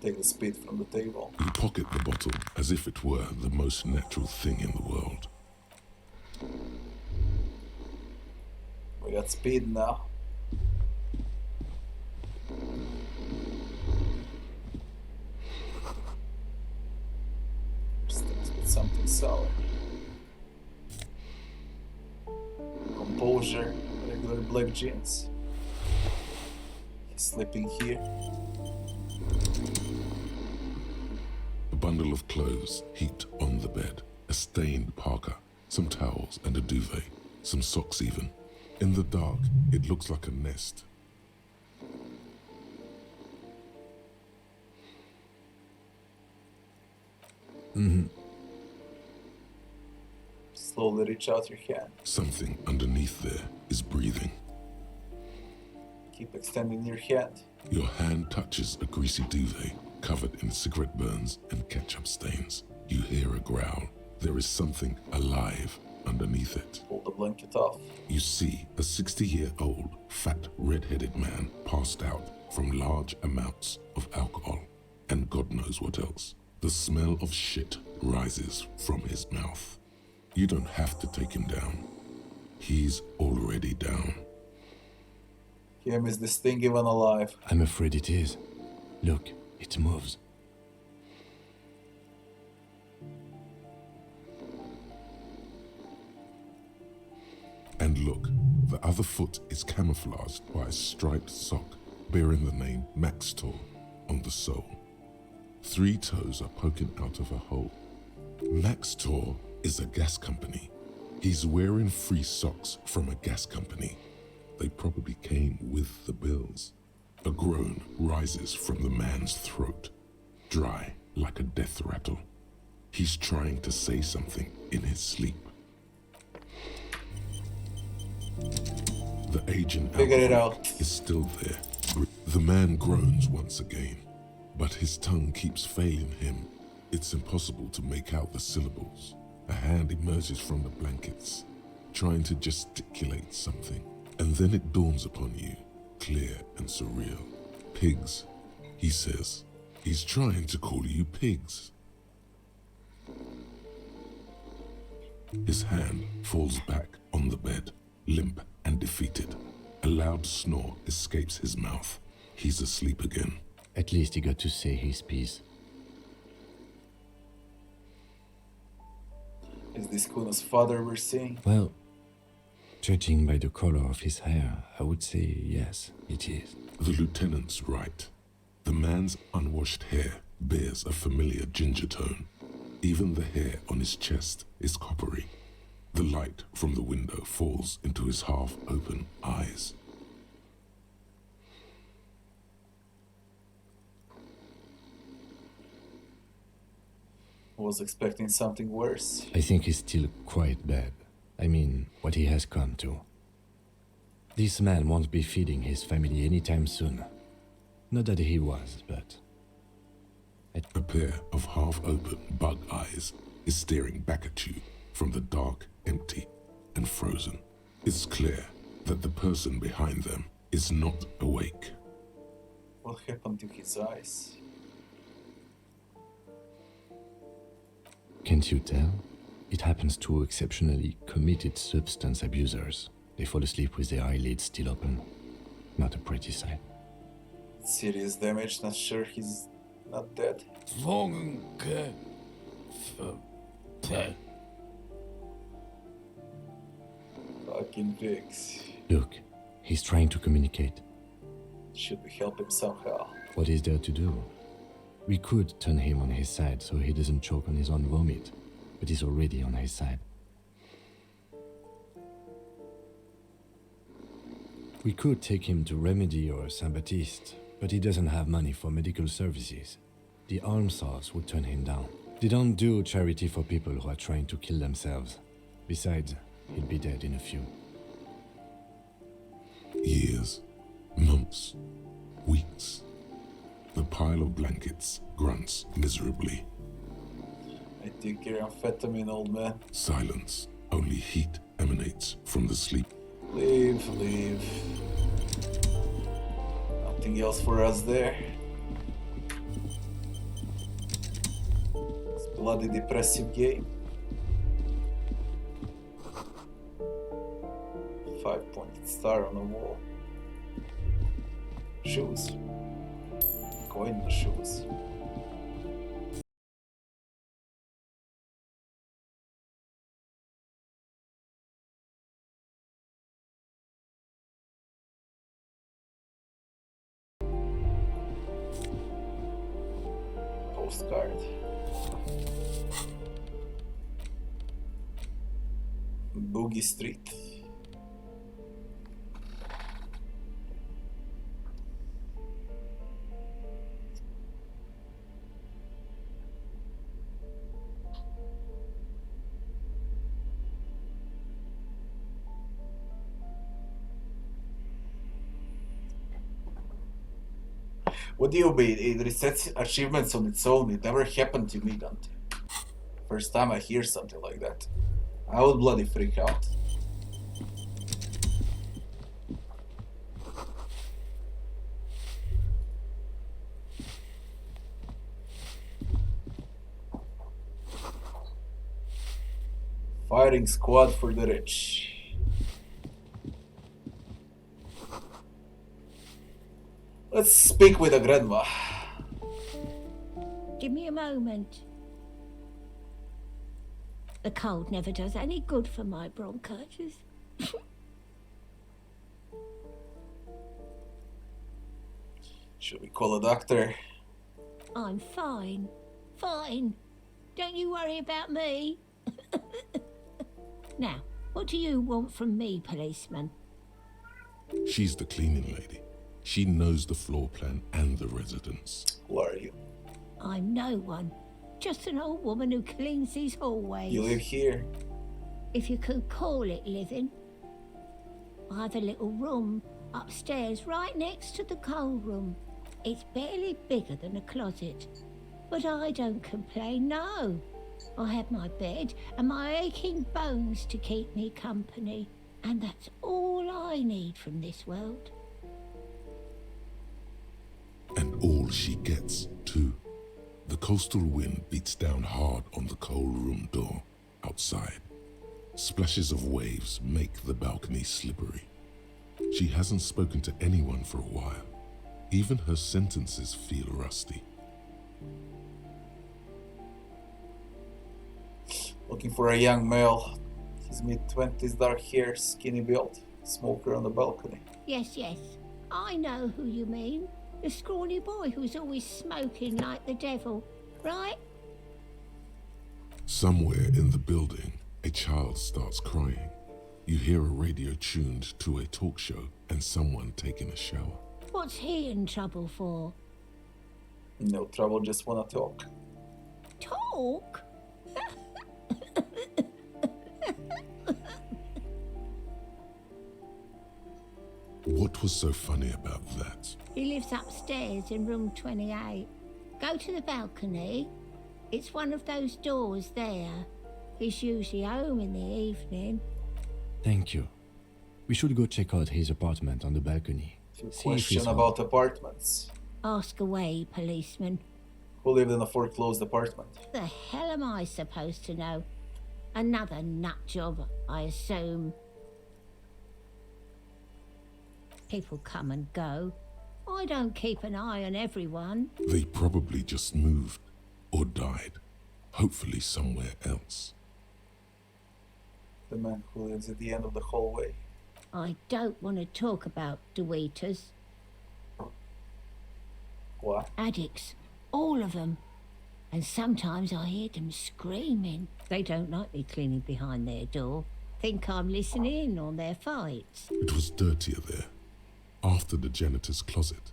Take the speed from the table. You pocket the bottle as if it were the most natural thing in the world. We got speed now. Starts with something sour. Composure, regular black jeans. He's sleeping here. A bundle of clothes heaped on the bed, a stained parka, some towels and a duvet, some socks even. In the dark, it looks like a nest. Slowly reach out your hand. Something underneath there is breathing. Keep extending your hand. Your hand touches a greasy duvet covered in cigarette burns and ketchup stains. You hear a growl. There is something alive underneath it. Pull the blanket off. You see a 60-year-old, fat, red-headed man passed out from large amounts of alcohol and God knows what else. The smell of shit rises from his mouth. You don't have to take him down. He's already down. Kim, is this thing even alive? I'm afraid it is. Look, it moves. And look, the other foot is camouflaged by a striped sock bearing the name Max Tor on the sole. 3 toes are poking out of a hole. Max Tor is a gas company. He's wearing free socks from a gas company. They probably came with the bills. A groan rises from the man's throat, dry like a death rattle. He's trying to say something in his sleep. The agent Figure it out. is still there. The man groans once again, but his tongue keeps failing him. It's impossible to make out the syllables. A hand emerges from the blankets, trying to gesticulate something. And then it dawns upon you, clear and surreal. Pigs, he says. He's trying to call you pigs. His hand falls back on the bed, limp and defeated. A loud snore escapes his mouth. He's asleep again. At least he got to say his piece. Is this Kuno's father we're seeing? Well, judging by the color of his hair, I would say yes, it is. The lieutenant's right. The man's unwashed hair bears a familiar ginger tone. Even the hair on his chest is coppery. The light from the window falls into his half-open eyes. Was expecting something worse. I think he's still quite bad. I mean, what he has come to. This man won't be feeding his family anytime soon. Not that he was, but... A pair of half-open bug eyes is staring back at you from the dark, empty, and frozen. It's clear that the person behind them is not awake. What happened to his eyes? Can't you tell? It happens to exceptionally committed substance abusers. They fall asleep with their eyelids still open. Not a pretty sight. Serious damage, not sure he's not dead. Fucking pigs. Look, he's trying to communicate. Should we help him somehow? What is there to do? We could turn him on his side so he doesn't choke on his own vomit, but he's already on his side. We could take him to Remedy or Saint-Baptiste, but he doesn't have money for medical services. The almshouse would turn him down. They don't do charity for people who are trying to kill themselves. Besides, he'll be dead in a few. Years, months, weeks. The pile of blankets grunts miserably. I take your amphetamine, old man. Silence. Only heat emanates from the sleep. Leave, leave. Nothing else for us there. It's a bloody depressive game. 5-pointed star on the wall. Shoes. Coin in the shoes. Postcard. Boogie Street. What do you mean? It resets achievements on its own. It never happened to me, Dante. First time I hear something like that. I would bloody freak out. Firing squad for the rich. Let's speak with the grandma. Give me a moment. The cold never does any good for my bronchitis. Should we call a doctor? I'm fine. Fine. Don't you worry about me. Now, what do you want from me, policeman? She's the cleaning lady. She knows the floor plan and the residence. Who are you? I'm no one. Just an old woman who cleans these hallways. You live here? If you could call it living. I have a little room upstairs right next to the cold room. It's barely bigger than a closet. But I don't complain, no. I have my bed and my aching bones to keep me company. And that's all I need from this world. And all she gets, too. The coastal wind beats down hard on the cold room door outside. Splashes of waves make the balcony slippery. She hasn't spoken to anyone for a while. Even her sentences feel rusty. Looking for a young male. His mid-20s, dark hair, skinny build. Smoker on the balcony. Yes, yes. I know who you mean. The scrawny boy who's always smoking like the devil, right? Somewhere in the building, a child starts crying. You hear a radio tuned to a talk show and someone taking a shower. What's he in trouble for? No trouble, just wanna talk. Talk? What was so funny about that? He lives upstairs in room 28. Go to the balcony. It's one of those doors there. He's usually home in the evening. Thank you. We should go check out his apartment on the balcony. Question about apartments. Ask away, policeman. Who lived in a foreclosed apartment? The hell am I supposed to know? Another nut job, I assume. People come and go. I don't keep an eye on everyone. They probably just moved or died. Hopefully somewhere else. The man who lives at the end of the hallway. I don't want to talk about Deweeters. What? Addicts. All of them. And sometimes I hear them screaming. They don't like me cleaning behind their door. Think I'm listening in on their fights. It was dirtier there. After the janitor's closet.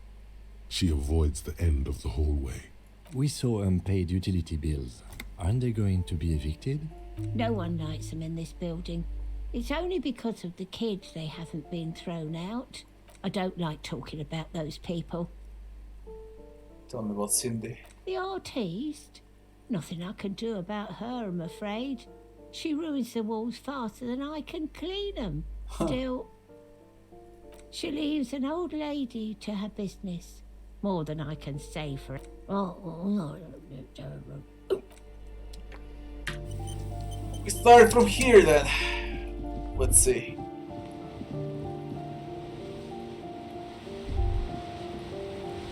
She avoids the end of the hallway. We saw unpaid utility bills. Aren't they going to be evicted? No one likes them in this building. It's only because of the kids they haven't been thrown out. I don't like talking about those people. Tell me about Cindy. The artiste? Nothing I can do about her, I'm afraid. She ruins the walls faster than I can clean them. Still, she leaves an old lady to her business. More than I can say for it. We start from here then. Let's see.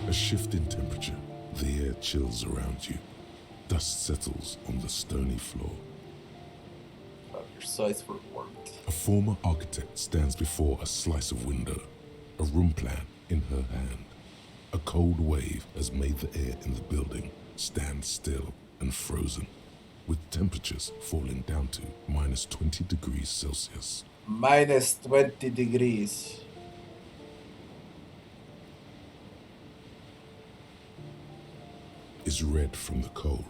A shift in temperature. The air chills around you. Dust settles on the stony floor. Exercise for warmth. A former architect stands before a slice of window, a room plan in her hand. A cold wave has made the air in the building stand still and frozen, with temperatures falling down to minus 20 degrees Celsius. Minus 20 degrees. Is red from the cold.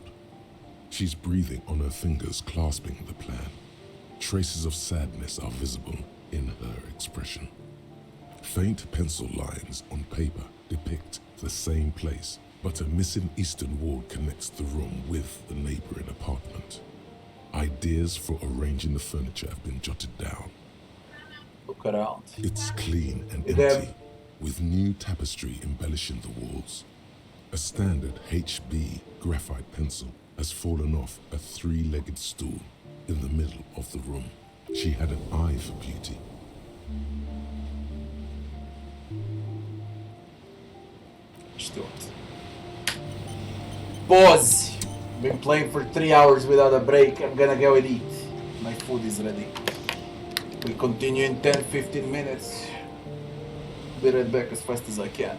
She's breathing on her fingers, clasping the plan. Traces of sadness are visible in her expression. Faint pencil lines on paper depict the same place, but a missing eastern wall connects the room with the neighboring apartment. Ideas for arranging the furniture have been jotted down. Look around. It's clean and empty, with new tapestry embellishing the walls. A standard HB graphite pencil has fallen off a three-legged stool in the middle of the room. She had an eye for beauty. Pause! Been playing for 3 hours without a break. I'm gonna go and eat. My food is ready. We continue in 10-15 minutes. Be right back as fast as I can.